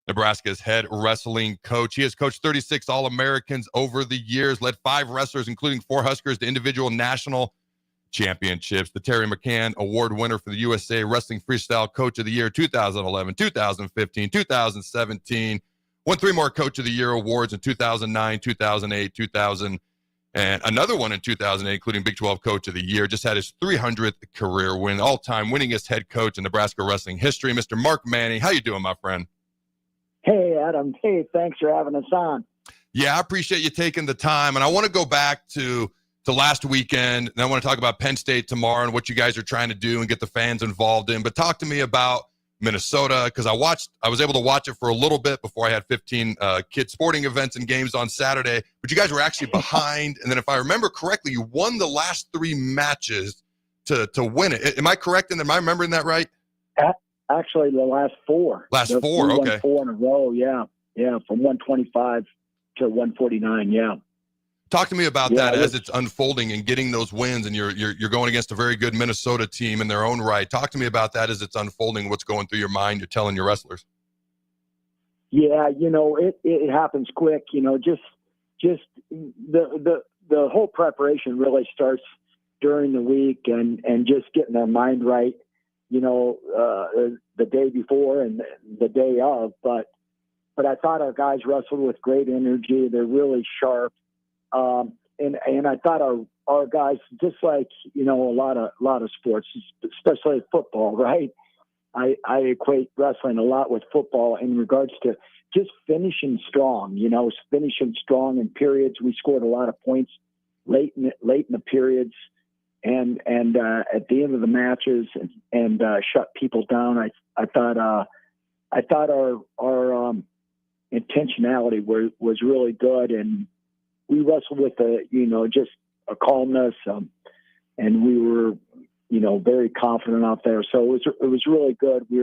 Nebraska's head wrestling coach. He has coached 36 All-Americans over the years, led 5 wrestlers, including 4 Huskers, to individual national championships. The Terry McCann Award winner for the USA Wrestling Freestyle Coach of the Year 2011, 2015, 2017. Won 3 more Coach of the Year awards in 2009, 2008, 2000, and another one in 2008, including Big 12 Coach of the Year. Just had his 300th career win, all-time winningest head coach in Nebraska wrestling history. Mr. Mark Manning, how you doing, my friend? Hey, Adam. Hey, thanks for having us on. Yeah, I appreciate you taking the time, and I want to go back to last weekend, and I want to talk about Penn State tomorrow and what you guys are trying to do and get the fans involved in. But talk to me about Minnesota, because I was able to watch it for a little bit before I had 15 kid sporting events and games on Saturday, but you guys were actually behind. And then if I remember correctly, you won the last 3 matches to win it. Am I correct? And am I remembering that right? Actually, the last 4. Last 4, okay. 4 in a row, yeah. Yeah, from 125 to 149, yeah. Talk to me about that as it's unfolding and getting those wins, and you're going against a very good Minnesota team in their own right. Talk to me about that as it's unfolding. What's going through your mind? You're telling your wrestlers. Yeah, it happens quick. Just the whole preparation really starts during the week and just getting their mind right. The day before and the day of. But I thought our guys wrestled with great energy. They're really sharp. And I thought our guys, just like, a lot of sports, especially football, right? I equate wrestling a lot with football in regards to just finishing strong, finishing strong in periods. We scored a lot of points late in the periods and at the end of the matches and shut people down. I thought our intentionality was really good, and we wrestled with just a calmness, and we were, very confident out there. So it was really good. We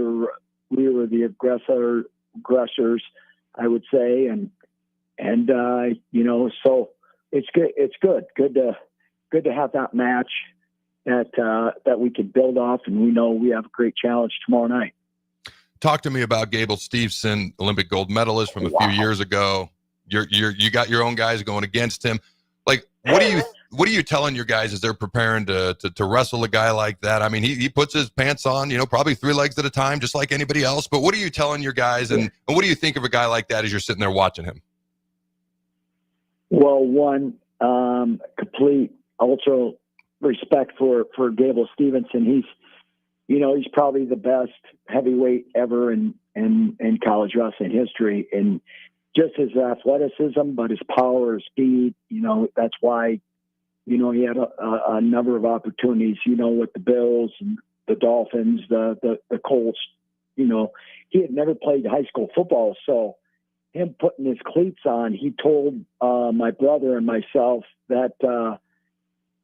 were the aggressors. I would say, and so it's good. It's good to have that match that we can build off, and we know we have a great challenge tomorrow night. Talk to me about Gable Steveson, Olympic gold medalist from a few years ago. You got your own guys going against him. Like, what are you telling your guys as they're preparing to wrestle a guy like that? I mean, he puts his pants on, probably 3 legs at a time, just like anybody else. But what are you telling your guys, and what do you think of a guy like that as you're sitting there watching him? Well, one, complete ultra respect for Gable Steveson. He's probably the best heavyweight ever in college wrestling history, and just his athleticism, but his power, his speed. That's why he had a number of opportunities. With the Bills and the Dolphins, the Colts. He had never played high school football, so him putting his cleats on, he told my brother and myself that.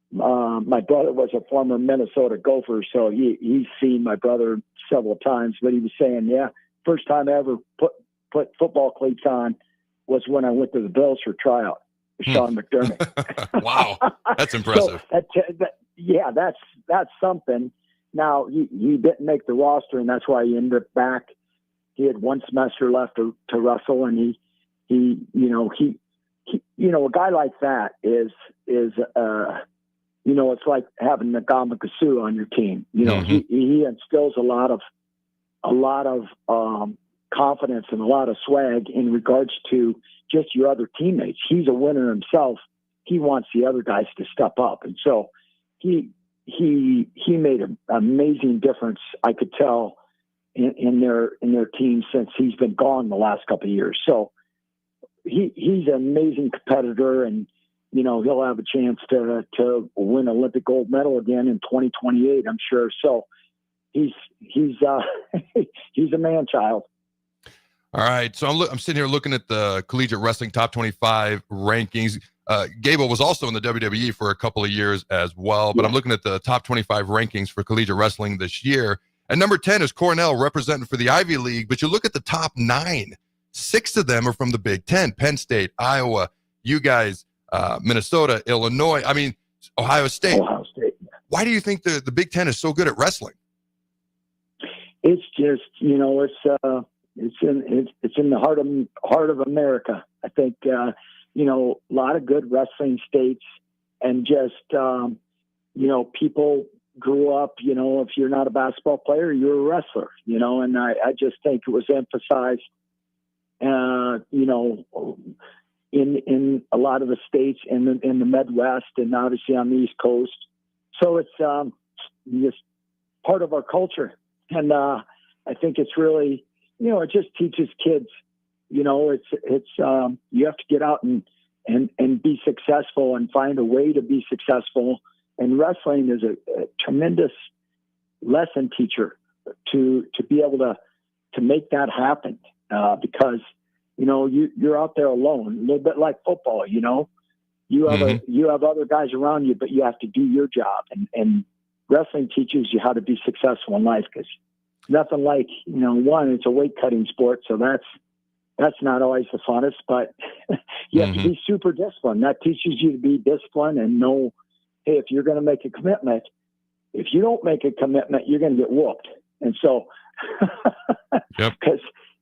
My brother was a former Minnesota Gopher, so he's seen my brother several times. But he was saying, first time I ever put football cleats on was when I went to the Bills for tryout with Sean McDermott. Wow, that's impressive. So that's something. Now he didn't make the roster, and that's why he ended up back. He had 1 semester left to wrestle, and he a guy like that is. It's like having the Gamakasu on your team. He instills a lot of confidence and a lot of swag in regards to just your other teammates. He's a winner himself. He wants the other guys to step up, and so he made an amazing difference. I could tell in their team since he's been gone the last couple of years. So he's an amazing competitor, and he'll have a chance to win Olympic gold medal again in 2028, I'm sure. So he's a man-child. All right. So I'm sitting here looking at the collegiate wrestling top 25 rankings. Gable was also in the WWE for a couple of years as well, but I'm looking at the top 25 rankings for collegiate wrestling this year. And number 10 is Cornell, representing for the Ivy League. But you look at the top 9, 6 of them are from the Big Ten: Penn State, Iowa, you guys, Minnesota, Illinois, Ohio State. Why do you think the Big Ten is so good at wrestling? It's just, it's in the heart of America. I think, a lot of good wrestling states, and just, people grew up, if you're not a basketball player, you're a wrestler, and I just think it was emphasized, in a lot of the states in the Midwest, and obviously on the East Coast. So it's just part of our culture. And I think it's really, it just teaches kids, it's you have to get out and be successful and find a way to be successful. And wrestling is a tremendous lesson teacher to be able to make that happen, because you're out there alone, a little bit like football. You have other guys around you, but you have to do your job. And wrestling teaches you how to be successful in life, because nothing like, one, it's a weight cutting sport, so that's not always the funnest, but you have to be super disciplined. That teaches you to be disciplined and know, hey, if you're going to make a commitment, if you don't make a commitment, you're going to get whooped. And so, because,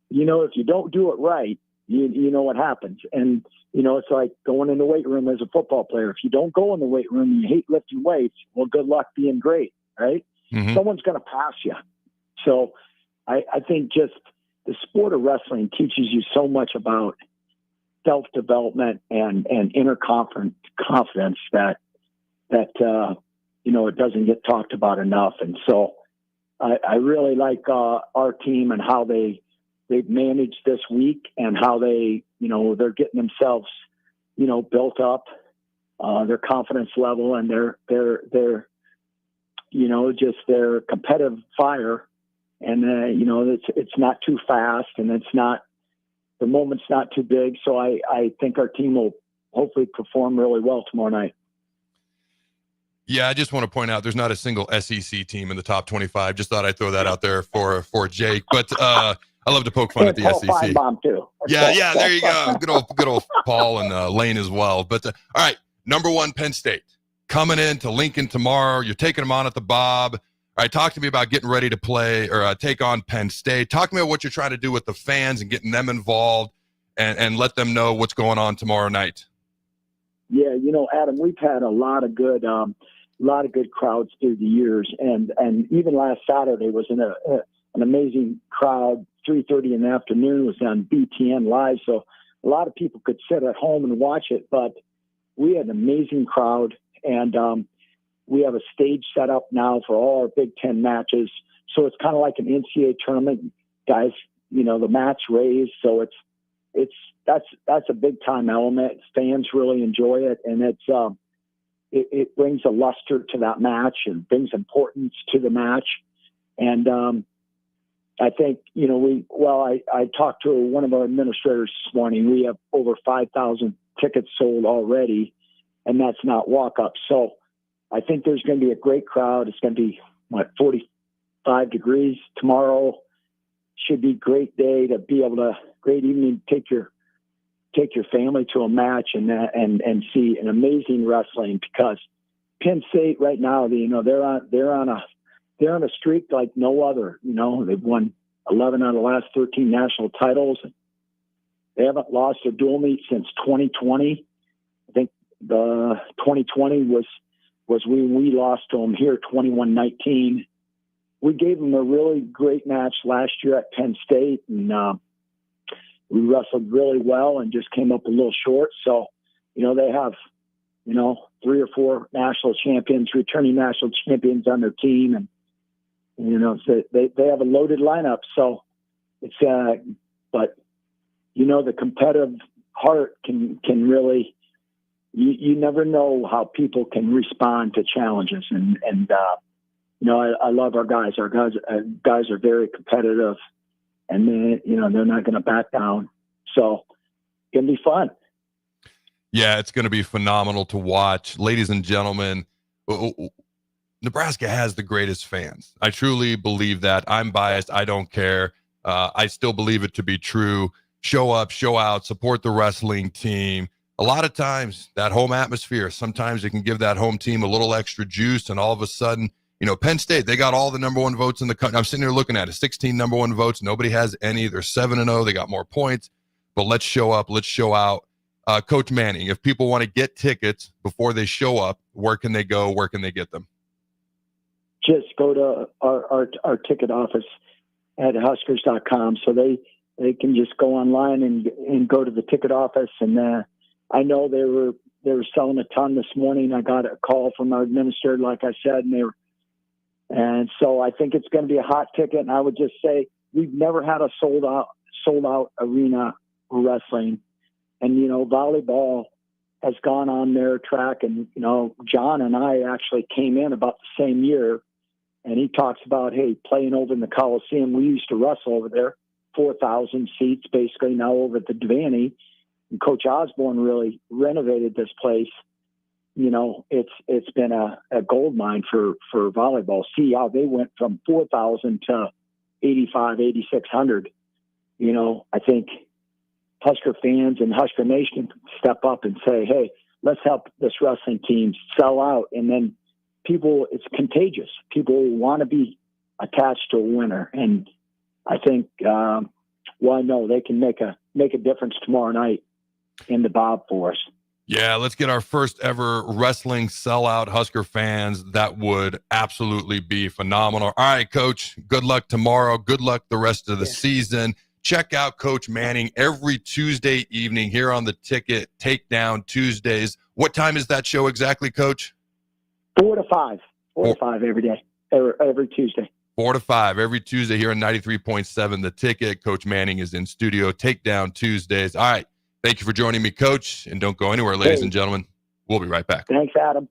if you don't do it right, you know what happens. And, it's like going in the weight room as a football player. If you don't go in the weight room and you hate lifting weights, well, good luck being great, right? Someone's going to pass you. So I think just the sport of wrestling teaches you so much about self-development and inner confidence that it doesn't get talked about enough. And so I really like our team and how they've managed this week, and how they're getting themselves, built up, their confidence level, and their just their competitive fire. And, it's not too fast, and the moment's not too big. So I think our team will hopefully perform really well tomorrow night. Yeah, I just want to point out there's not a single SEC team in the top 25. Just thought I'd throw that out there for Jake. But I love to poke fun at the Paul SEC. Feinbaum too. Yeah, there you go. Good old Paul and Lane as well. But all right, number 1, Penn State coming into Lincoln tomorrow. You're taking them on at the Bob. All right, talk to me about getting ready to play or take on Penn State. Talk to me about what you're trying to do with the fans and getting them involved and let them know what's going on tomorrow night. Yeah, Adam, we've had a lot of good crowds through the years, and even last Saturday was an amazing crowd. 3:30 in the afternoon was on BTN Live, so a lot of people could sit at home and watch it. But we had an amazing crowd, and we have a stage set up now for all our Big Ten matches. So it's kind of like an NCAA tournament, guys. The match raise, so that's a big time element. Fans really enjoy it, and it brings a luster to that match and brings importance to the match. And I think, I talked to one of our administrators this morning. We have over 5,000 tickets sold already, and that's not walk-up. So I think there's going to be a great crowd. It's going to be, 45 degrees tomorrow. Should be a great day to be able to, great evening, take your family to a match and see an amazing wrestling, because Penn State right now, they're on a streak like no other. They've won 11 out of the last 13 national titles. They haven't lost a dual meet since 2020. I think the 2020 was when we lost to them here, 21-19. We gave them a really great match last year at Penn State, and we wrestled really well and just came up a little short. So, they have, 3 or 4 national champions, returning national champions on their team, and so they have a loaded lineup. So it's but the competitive heart can really, you never know how people can respond to challenges, and I love our guys. Our guys are very competitive, and they're not going to back down. So it's going to be fun. Yeah, it's going to be phenomenal to watch. Ladies and gentlemen, Nebraska has the greatest fans. I truly believe that. I'm biased. I don't care. I still believe it to be true. Show up, show out, support the wrestling team. A lot of times that home atmosphere, sometimes it can give that home team a little extra juice, and all of a sudden, Penn State, they got all the number 1 votes in the country. I'm sitting here looking at it, 16 number 1 votes. Nobody has any. They're 7-0. They got more points. But let's show up. Let's show out. Coach Manning, if people want to get tickets before they show up, where can they go? Where can they get them? Just go to our ticket office at Huskers.com. So they can just go online and go to the ticket office. And I know they were selling a ton this morning. I got a call from our administrator, like I said, and so I think it's going to be a hot ticket. And I would just say we've never had a sold out arena for wrestling. And, volleyball has gone on their track. And, John and I actually came in about the same year. And he talks about, hey, playing over in the Coliseum. We used to wrestle over there, 4,000 seats, basically now over at the Devaney. And Coach Osborne really renovated this place. It's been a gold mine for volleyball. See how they went from 4,000 to 85, 8,600. I think Husker fans and Husker Nation step up and say, hey, let's help this wrestling team sell out. And then it's contagious. People want to be attached to a winner. And I think, I know they can make a difference tomorrow night in the Bob for us. Yeah, let's get our first ever wrestling sellout, Husker fans. That would absolutely be phenomenal. All right, Coach, good luck tomorrow. Good luck the rest of the season. Check out Coach Manning every Tuesday evening here on the Ticket Takedown Tuesdays. What time is that show exactly, Coach? 4 to 5. 4 to 5 every day, every Tuesday. 4 to 5 every Tuesday here on 93.7 The Ticket. Coach Manning is in studio. Takedown Tuesdays. All right. Thank you for joining me, Coach. And don't go anywhere, ladies and gentlemen. We'll be right back. Thanks, Adam.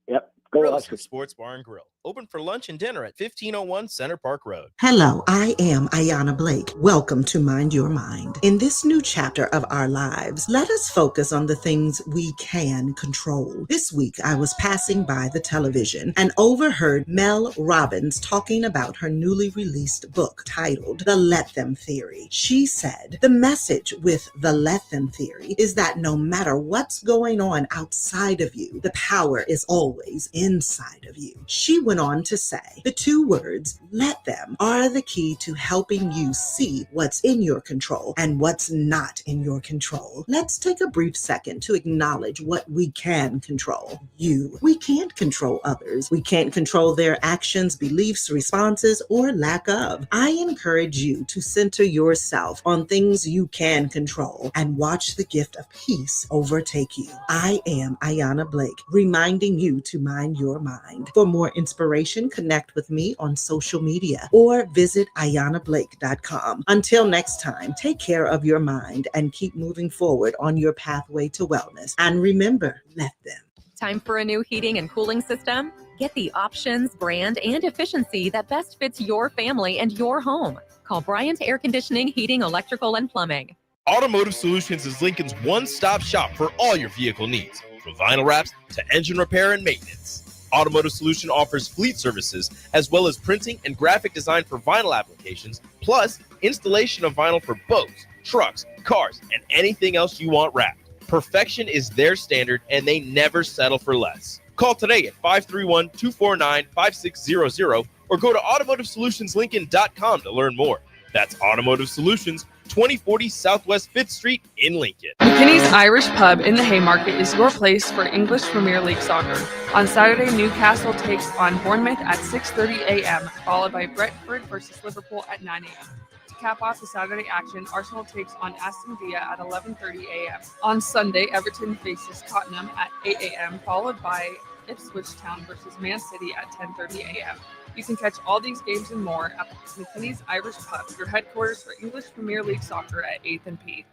Yep. Go Husker Sports Bar and Grill. open for lunch and dinner at 1501 Center Park Road. Hello, I am Ayanna Blake. Welcome to Mind Your Mind. In this new chapter of our lives, let us focus on the things we can control. This week, I was passing by the television and overheard Mel Robbins talking about her newly released book titled The Let Them Theory. She said, the message with the Let Them Theory is that no matter what's going on outside of you, the power is always inside of you. She went on to say, the two words, let them, are the key to helping you see what's in your control and what's not in your control. Let's take a brief second to acknowledge what we can control. You. We can't control others. We can't control their actions, beliefs, responses, or lack of. I encourage you to center yourself on things you can control and watch the gift of peace overtake you. I am Ayanna Blake, reminding you to mind your mind. For more inspiration, connect with me on social media or visit AyannaBlake.com. Until next time, take care of your mind and keep moving forward on your pathway to wellness. And remember, let them. Time for a new heating and cooling system? Get the options, brand, and efficiency that best fits your family and your home. Call Bryant Air Conditioning, Heating, Electrical, and Plumbing. Automotive Solutions is Lincoln's one-stop shop for all your vehicle needs, from vinyl wraps to engine repair and maintenance. Automotive Solution offers fleet services as well as printing and graphic design for vinyl applications, plus installation of vinyl for boats, trucks, cars, and anything else you want wrapped. Perfection is their standard, and they never settle for less. Call today at 531-249-5600 or go to automotivesolutionslincoln.com to learn more. That's Automotive Solutions, 2040 Southwest 5th Street in Lincoln. McKinney's Irish Pub in the Haymarket is your place for English Premier League soccer. On Saturday, Newcastle takes on Bournemouth at 6:30 a.m., followed by Brentford versus Liverpool at 9 a.m. To cap off the Saturday action, Arsenal takes on Aston Villa at 11:30 a.m. On Sunday, Everton faces Tottenham at 8 a.m., followed by Ipswich Town versus Man City at 10:30 a.m. You can catch all these games and more at McKinney's Irish Pub, your headquarters for English Premier League soccer at 8th and P.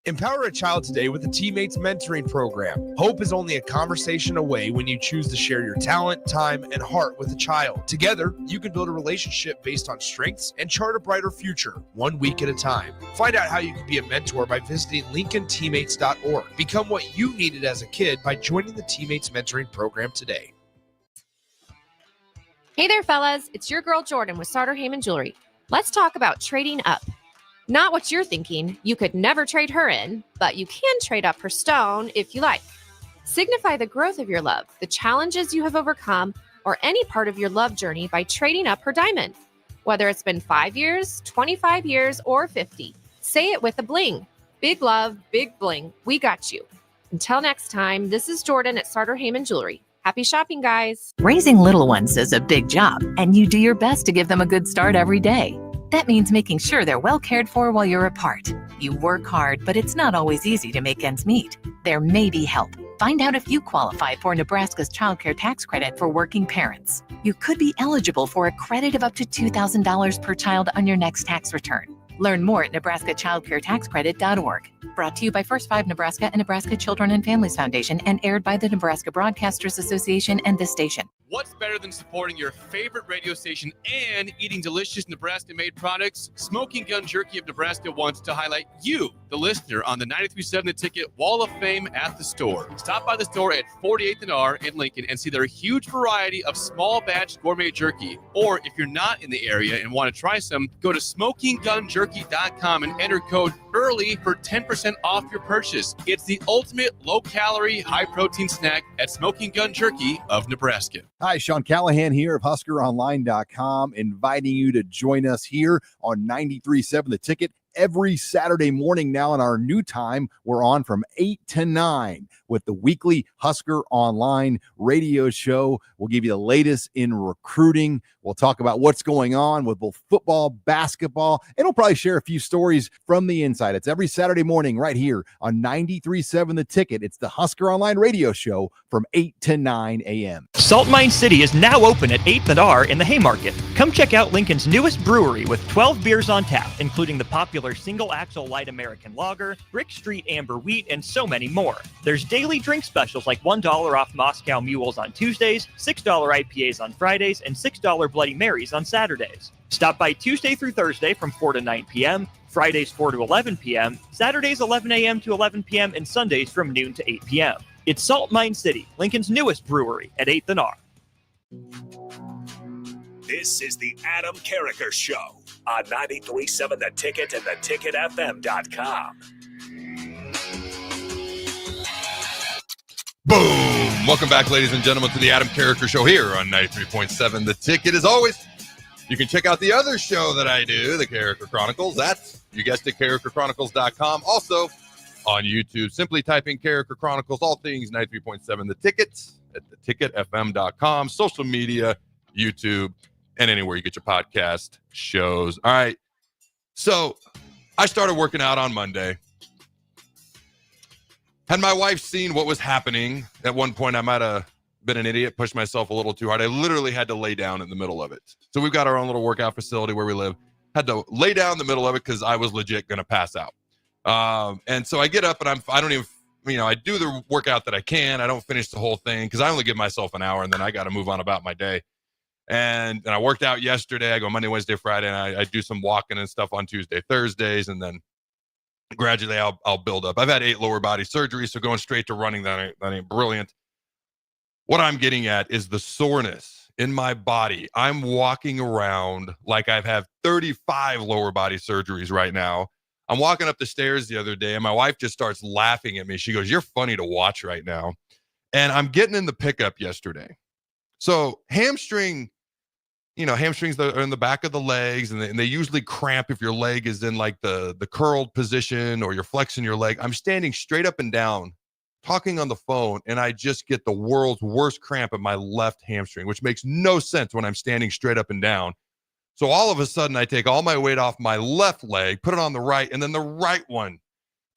Empower a child today with the Teammates Mentoring Program. Hope is only a conversation away when you choose to share your talent, time, and heart with a child. Together, you can build a relationship based on strengths and chart a brighter future, 1 week at a time. Find out how you can be a mentor by visiting LincolnTeammates.org. Become what you needed as a kid by joining the Teammates Mentoring Program today. Hey there, fellas. It's your girl, Jordan, with Sartor Heyman Jewelry. Let's talk about trading up. Not what you're thinking. You could never trade her in, but you can trade up her stone if you like. Signify the growth of your love, the challenges you have overcome, or any part of your love journey by trading up her diamond. Whether it's been 5 years, 25 years, or 50, say it with a bling. Big love, big bling. We got you. Until next time, this is Jordan at Sartor Heyman Jewelry. Happy shopping, guys. Raising little ones is a big job, and you do your best to give them a good start every day. That means making sure they're well cared for while you're apart. You work hard, but it's not always easy to make ends meet. There may be help. Find out if you qualify for Nebraska's Child Care Tax Credit for working parents. You could be eligible for a credit of up to $2,000 per child on your next tax return. Learn more at nebraskachildcaretaxcredit.org. Brought to you by First 5 Nebraska and Nebraska Children and Families Foundation and aired by the Nebraska Broadcasters Association and this station. What's better than supporting your favorite radio station and eating delicious Nebraska-made products? Smoking Gun Jerky of Nebraska wants to highlight you, the listener, on the 93.7 The Ticket Wall of Fame at the store. Stop by the store at 48th and R in Lincoln and see their huge variety of small batch gourmet jerky. Or if you're not in the area and want to try some, go to smokinggunjerky.com and enter code EARLY for 10% off your purchase. It's the ultimate low-calorie, high-protein snack at Smoking Gun Jerky of Nebraska. Hi, Sean Callahan here of HuskerOnline.com, inviting you to join us here on 93.7 The Ticket every Saturday morning now. In our new time, we're on from 8 to 9 with the weekly Husker Online radio show. We'll give you the latest in recruiting. We'll talk about what's going on with both football, basketball, and we'll probably share a few stories from the inside. It's every Saturday morning right here on 93.7 The Ticket. It's the Husker Online radio show from 8 to 9 a.m. Salt Mine City is now open at 8th and R in the Haymarket. Come check out Lincoln's newest brewery with 12 beers on tap, including the popular popular single-axle light American lager, Brick Street amber wheat, and so many more. There's daily drink specials like $1 off Moscow Mules on Tuesdays, $6 IPAs on Fridays, and $6 Bloody Marys on Saturdays. Stop by Tuesday through Thursday from 4 to 9 p.m., Fridays 4 to 11 p.m., Saturdays 11 a.m. to 11 p.m., and Sundays from noon to 8 p.m. It's Salt Mine City, Lincoln's newest brewery at 8th and R. This is the Adam Carricker Show on 93.7 The Ticket and theticketfm.com. Boom! Welcome back, ladies and gentlemen, to the Adam Carricker Show here on 93.7 The Ticket. As always, you can check out the other show that I do, the Carricker Chronicles. That's, you guessed it, CarrickerChronicles.com. Also on YouTube, simply type in Carricker Chronicles, all things 93.7 The Ticket at theticketfm.com, social media, YouTube, and anywhere you get your podcast shows. All right. So I started working out on Monday. Had my wife seen what was happening, at one point I might have been an idiot, pushed myself a little too hard. I literally had to lay down in the middle of it. So we've got our own little workout facility where we live. Had to lay down in the middle of it because I was legit going to pass out. And so I get up and I don't even, I do the workout that I can. I don't finish the whole thing because I only give myself an hour and then I got to move on about my day. And I worked out yesterday. I go Monday, Wednesday, Friday, and I do some walking and stuff on Tuesday, Thursdays, and then gradually I'll build up. I've had 8 lower body surgeries, so going straight to running, that ain't brilliant. What I'm getting at is the soreness in my body. I'm walking around like I've had 35 lower body surgeries right now. I'm walking up the stairs the other day, and my wife just starts laughing at me. She goes, "You're funny to watch right now." And I'm getting in the pickup yesterday. So hamstrings are in the back of the legs, and they usually cramp if your leg is in like the curled position or you're flexing your leg. I'm standing straight up and down, talking on the phone, and I just get the world's worst cramp in my left hamstring, which makes no sense when I'm standing straight up and down. So all of a sudden, I take all my weight off my left leg, put it on the right, and then the right one,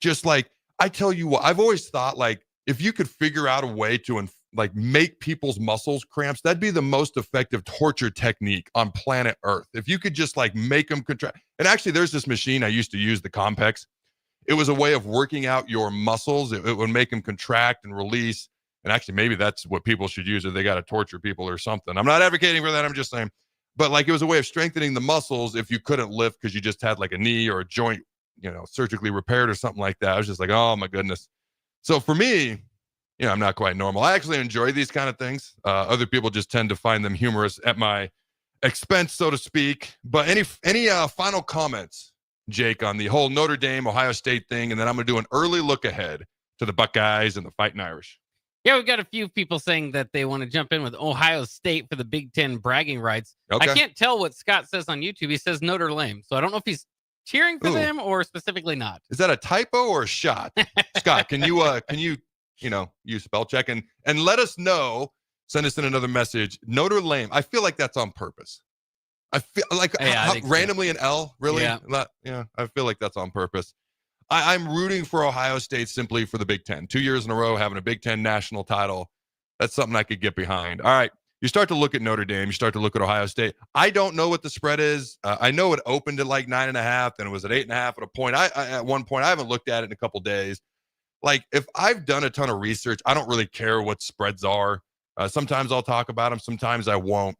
just like, I tell you what, I've always thought, like, if you could figure out a way to make people's muscles cramps, that'd be the most effective torture technique on planet Earth. If you could just like make them contract. And actually, there's this machine I used to use, the Compex. It was a way of working out your muscles. It would make them contract and release. And actually, maybe that's what people should use if they got to torture people or something. I'm not advocating for that. I'm just saying. But like, it was a way of strengthening the muscles if you couldn't lift because you just had like a knee or a joint, surgically repaired or something like that. I was just like, oh my goodness. So for me, I'm not quite normal. I actually enjoy these kind of things. Other people just tend to find them humorous at my expense, so to speak. But any final comments, Jake, on the whole Notre Dame, Ohio State thing? And then I'm going to do an early look ahead to the Buckeyes and the Fighting Irish. Yeah, we've got a few people saying that they want to jump in with Ohio State for the Big Ten bragging rights. Okay. I can't tell what Scott says on YouTube. He says Notre Dame. So I don't know if he's cheering for them or specifically not. Is that a typo or a shot? Scott, can you use spell check and let us know, send us in another message. Notre Dame. I feel like that's on purpose. I feel like randomly an L, really? Yeah. I feel like that's on purpose. I'm rooting for Ohio State simply for the Big Ten. 2 years in a row having a Big Ten national title. That's something I could get behind. All right. You start to look at Notre Dame. You start to look at Ohio State. I don't know what the spread is. I know it opened at like 9.5, then it was at 8.5 at a point. At one point, I haven't looked at it in a couple days. Like, if I've done a ton of research, I don't really care what spreads are. Sometimes I'll talk about them. Sometimes I won't.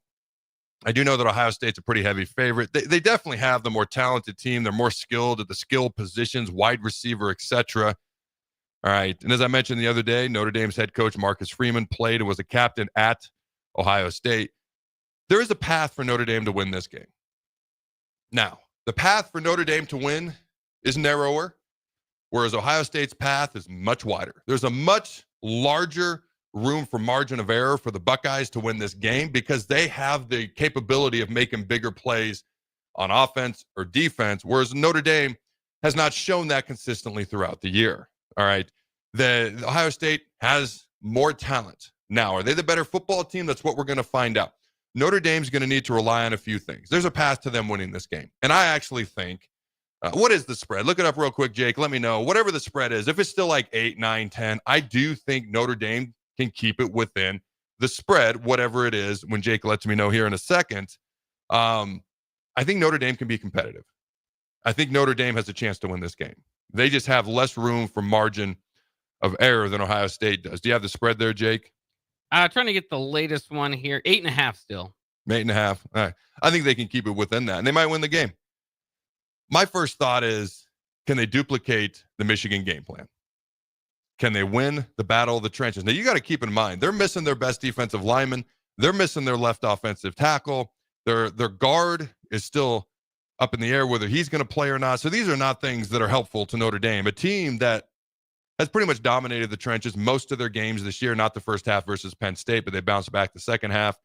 I do know that Ohio State's a pretty heavy favorite. They definitely have the more talented team. They're more skilled at the skill positions, wide receiver, etc. All right. And as I mentioned the other day, Notre Dame's head coach, Marcus Freeman, played and was a captain at Ohio State. There is a path for Notre Dame to win this game. Now, the path for Notre Dame to win is narrower, whereas Ohio State's path is much wider. There's a much larger room for margin of error for the Buckeyes to win this game because they have the capability of making bigger plays on offense or defense, whereas Notre Dame has not shown that consistently throughout the year. All right. The Ohio State has more talent. Now, are they the better football team? That's what we're going to find out. Notre Dame's going to need to rely on a few things. There's a path to them winning this game. And I actually think, what is the spread? Look it up real quick, Jake. Let me know. Whatever the spread is, if it's still like 8, 9, 10, I do think Notre Dame can keep it within the spread, whatever it is, when Jake lets me know here in a second. I think Notre Dame can be competitive. I think Notre Dame has a chance to win this game. They just have less room for margin of error than Ohio State does. Do you have the spread there, Jake? Trying to get the latest one here. 8.5 still. 8.5. All right. I think they can keep it within that, and they might win the game. My first thought is, can they duplicate the Michigan game plan? Can they win the battle of the trenches? Now, you got to keep in mind, they're missing their best defensive lineman. They're missing their left offensive tackle. Their guard is still up in the air whether he's going to play or not. So these are not things that are helpful to Notre Dame, a team that has pretty much dominated the trenches most of their games this year, not the first half versus Penn State, but they bounced back the second half.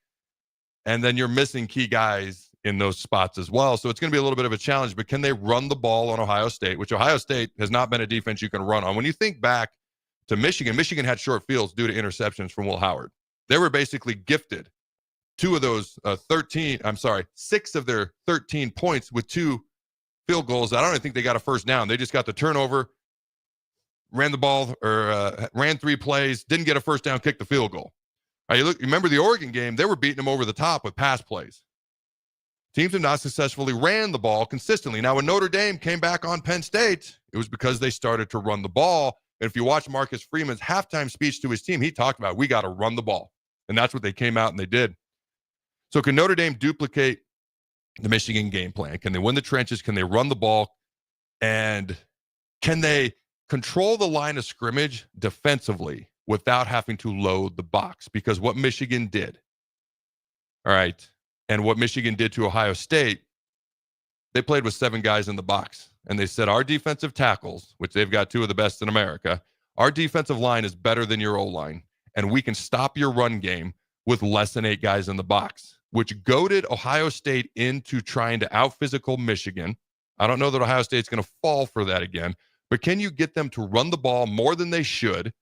And then you're missing key guys in those spots as well. So it's going to be a little bit of a challenge, but can they run the ball on Ohio State, which Ohio State has not been a defense you can run on. When you think back to Michigan, Michigan had short fields due to interceptions from Will Howard. They were basically gifted 6 of their 13 points with 2 field goals. I don't even think they got a first down. They just got the turnover, ran the ball, or ran 3 plays, didn't get a first down, kicked the field goal. All right, you remember the Oregon game, they were beating them over the top with pass plays. Teams have not successfully ran the ball consistently. Now, when Notre Dame came back on Penn State, it was because they started to run the ball. And if you watch Marcus Freeman's halftime speech to his team, he talked about, we got to run the ball. And that's what they came out and they did. So can Notre Dame duplicate the Michigan game plan? Can they win the trenches? Can they run the ball? And can they control the line of scrimmage defensively without having to load the box? Because what Michigan did, all right, and what Michigan did to Ohio State, they played with 7 guys in the box. And they said, our defensive tackles, which they've got 2 of the best in America, our defensive line is better than your O-line, and we can stop your run game with less than 8 guys in the box, which goaded Ohio State into trying to out-physical Michigan. I don't know that Ohio State's going to fall for that again, but can you get them to run the ball more than they should?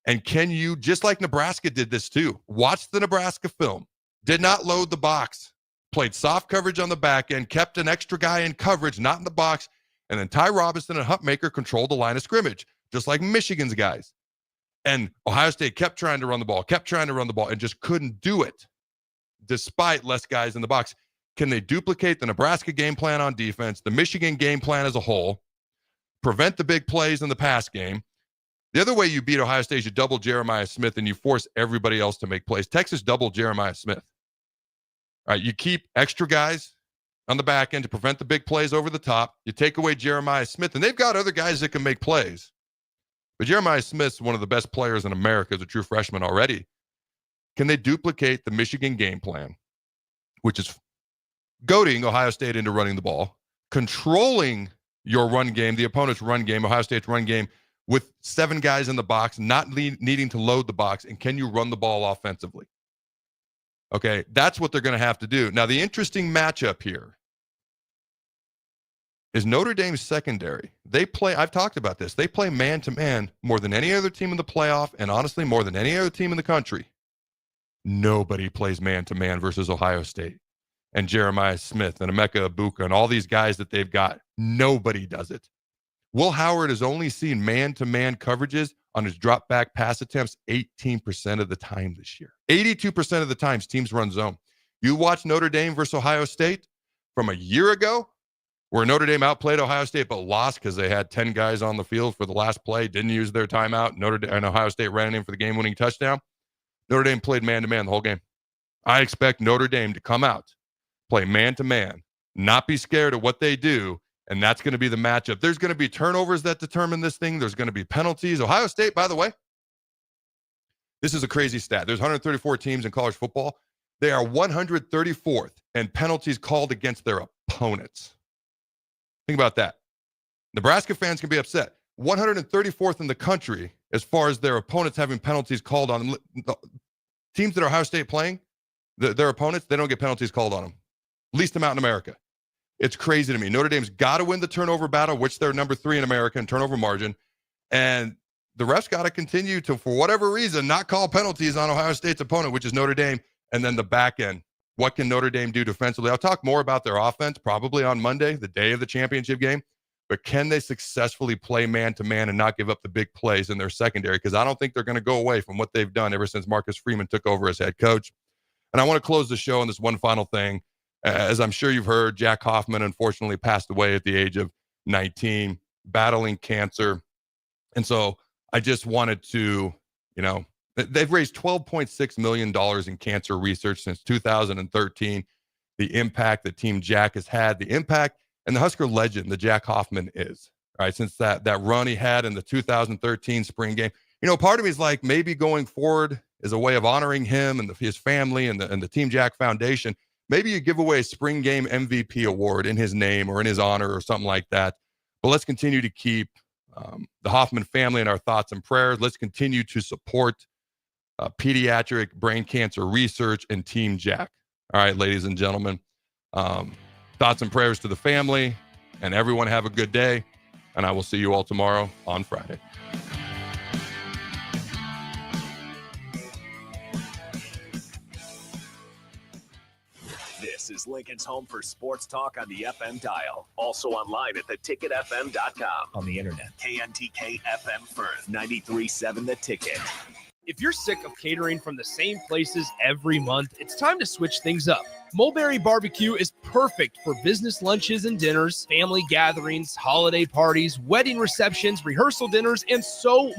And can you, just like Nebraska did this too, watch the Nebraska film, did not load the box, played soft coverage on the back end, kept an extra guy in coverage, not in the box, and then Ty Robinson and Huntmaker controlled the line of scrimmage, just like Michigan's guys. And Ohio State kept trying to run the ball, and just couldn't do it, despite less guys in the box. Can they duplicate the Nebraska game plan on defense, the Michigan game plan as a whole, prevent the big plays in the pass game? The other way you beat Ohio State is you double Jeremiah Smith and you force everybody else to make plays. Texas doubled Jeremiah Smith. All right, you keep extra guys on the back end to prevent the big plays over the top. You take away Jeremiah Smith, and they've got other guys that can make plays. But Jeremiah Smith's one of the best players in America as a true freshman already. Can they duplicate the Michigan game plan, which is goading Ohio State into running the ball, controlling your run game, the opponent's run game, Ohio State's run game, with 7 guys in the box, not needing to load the box, and can you run the ball offensively? Okay, that's what they're going to have to do. Now, the interesting matchup here is Notre Dame's secondary. They play, I've talked about this, they play man-to-man more than any other team in the playoff, and honestly, more than any other team in the country. Nobody plays man-to-man versus Ohio State and Jeremiah Smith and Emeka Ibuka and all these guys that they've got. Nobody does it. Will Howard has only seen man-to-man coverages on his drop-back pass attempts 18% of the time this year. 82% of the times teams run zone. You watch Notre Dame versus Ohio State from a year ago, where Notre Dame outplayed Ohio State but lost because they had 10 guys on the field for the last play, didn't use their timeout. Notre Dame and Ohio State ran in for the game-winning touchdown. Notre Dame played man-to-man the whole game. I expect Notre Dame to come out, play man-to-man, not be scared of what they do, and that's going to be the matchup. There's going to be turnovers that determine this thing. There's going to be penalties. Ohio State, by the way, this is a crazy stat. There's 134 teams in college football. They are 134th in penalties called against their opponents. Think about that. Nebraska fans can be upset. 134th in the country as far as their opponents having penalties called on them. Teams that are Ohio State playing, their opponents, they don't get penalties called on them. Least amount in America. It's crazy to me. Notre Dame's got to win the turnover battle, which they're number 3 in America in turnover margin. And the refs got to continue to, for whatever reason, not call penalties on Ohio State's opponent, which is Notre Dame. And then the back end. What can Notre Dame do defensively? I'll talk more about their offense probably on Monday, the day of the championship game. But can they successfully play man-to-man and not give up the big plays in their secondary? Because I don't think they're going to go away from what they've done ever since Marcus Freeman took over as head coach. And I want to close the show on this one final thing. As I'm sure you've heard, Jack Hoffman unfortunately passed away at the age of 19, battling cancer. And so I just wanted to, they've raised $12.6 million in cancer research since 2013. The impact that Team Jack has had, the impact and the Husker legend that Jack Hoffman is, right? Since that run he had in the 2013 spring game. Part of me is like, maybe going forward is a way of honoring him and his family and the Team Jack Foundation. Maybe you give away a spring game MVP award in his name or in his honor or something like that. But let's continue to keep the Hoffman family in our thoughts and prayers. Let's continue to support pediatric brain cancer research and Team Jack. All right, ladies and gentlemen, thoughts and prayers to the family, and everyone have a good day. And I will see you all tomorrow on Friday. This is Lincoln's home for sports talk on the FM dial. Also online at theticketfm.com. On the internet, KNTK FM Firth, 93.7 The Ticket. If you're sick of catering from the same places every month, it's time to switch things up. Mulberry Barbecue is perfect for business lunches and dinners, family gatherings, holiday parties, wedding receptions, rehearsal dinners, and so much.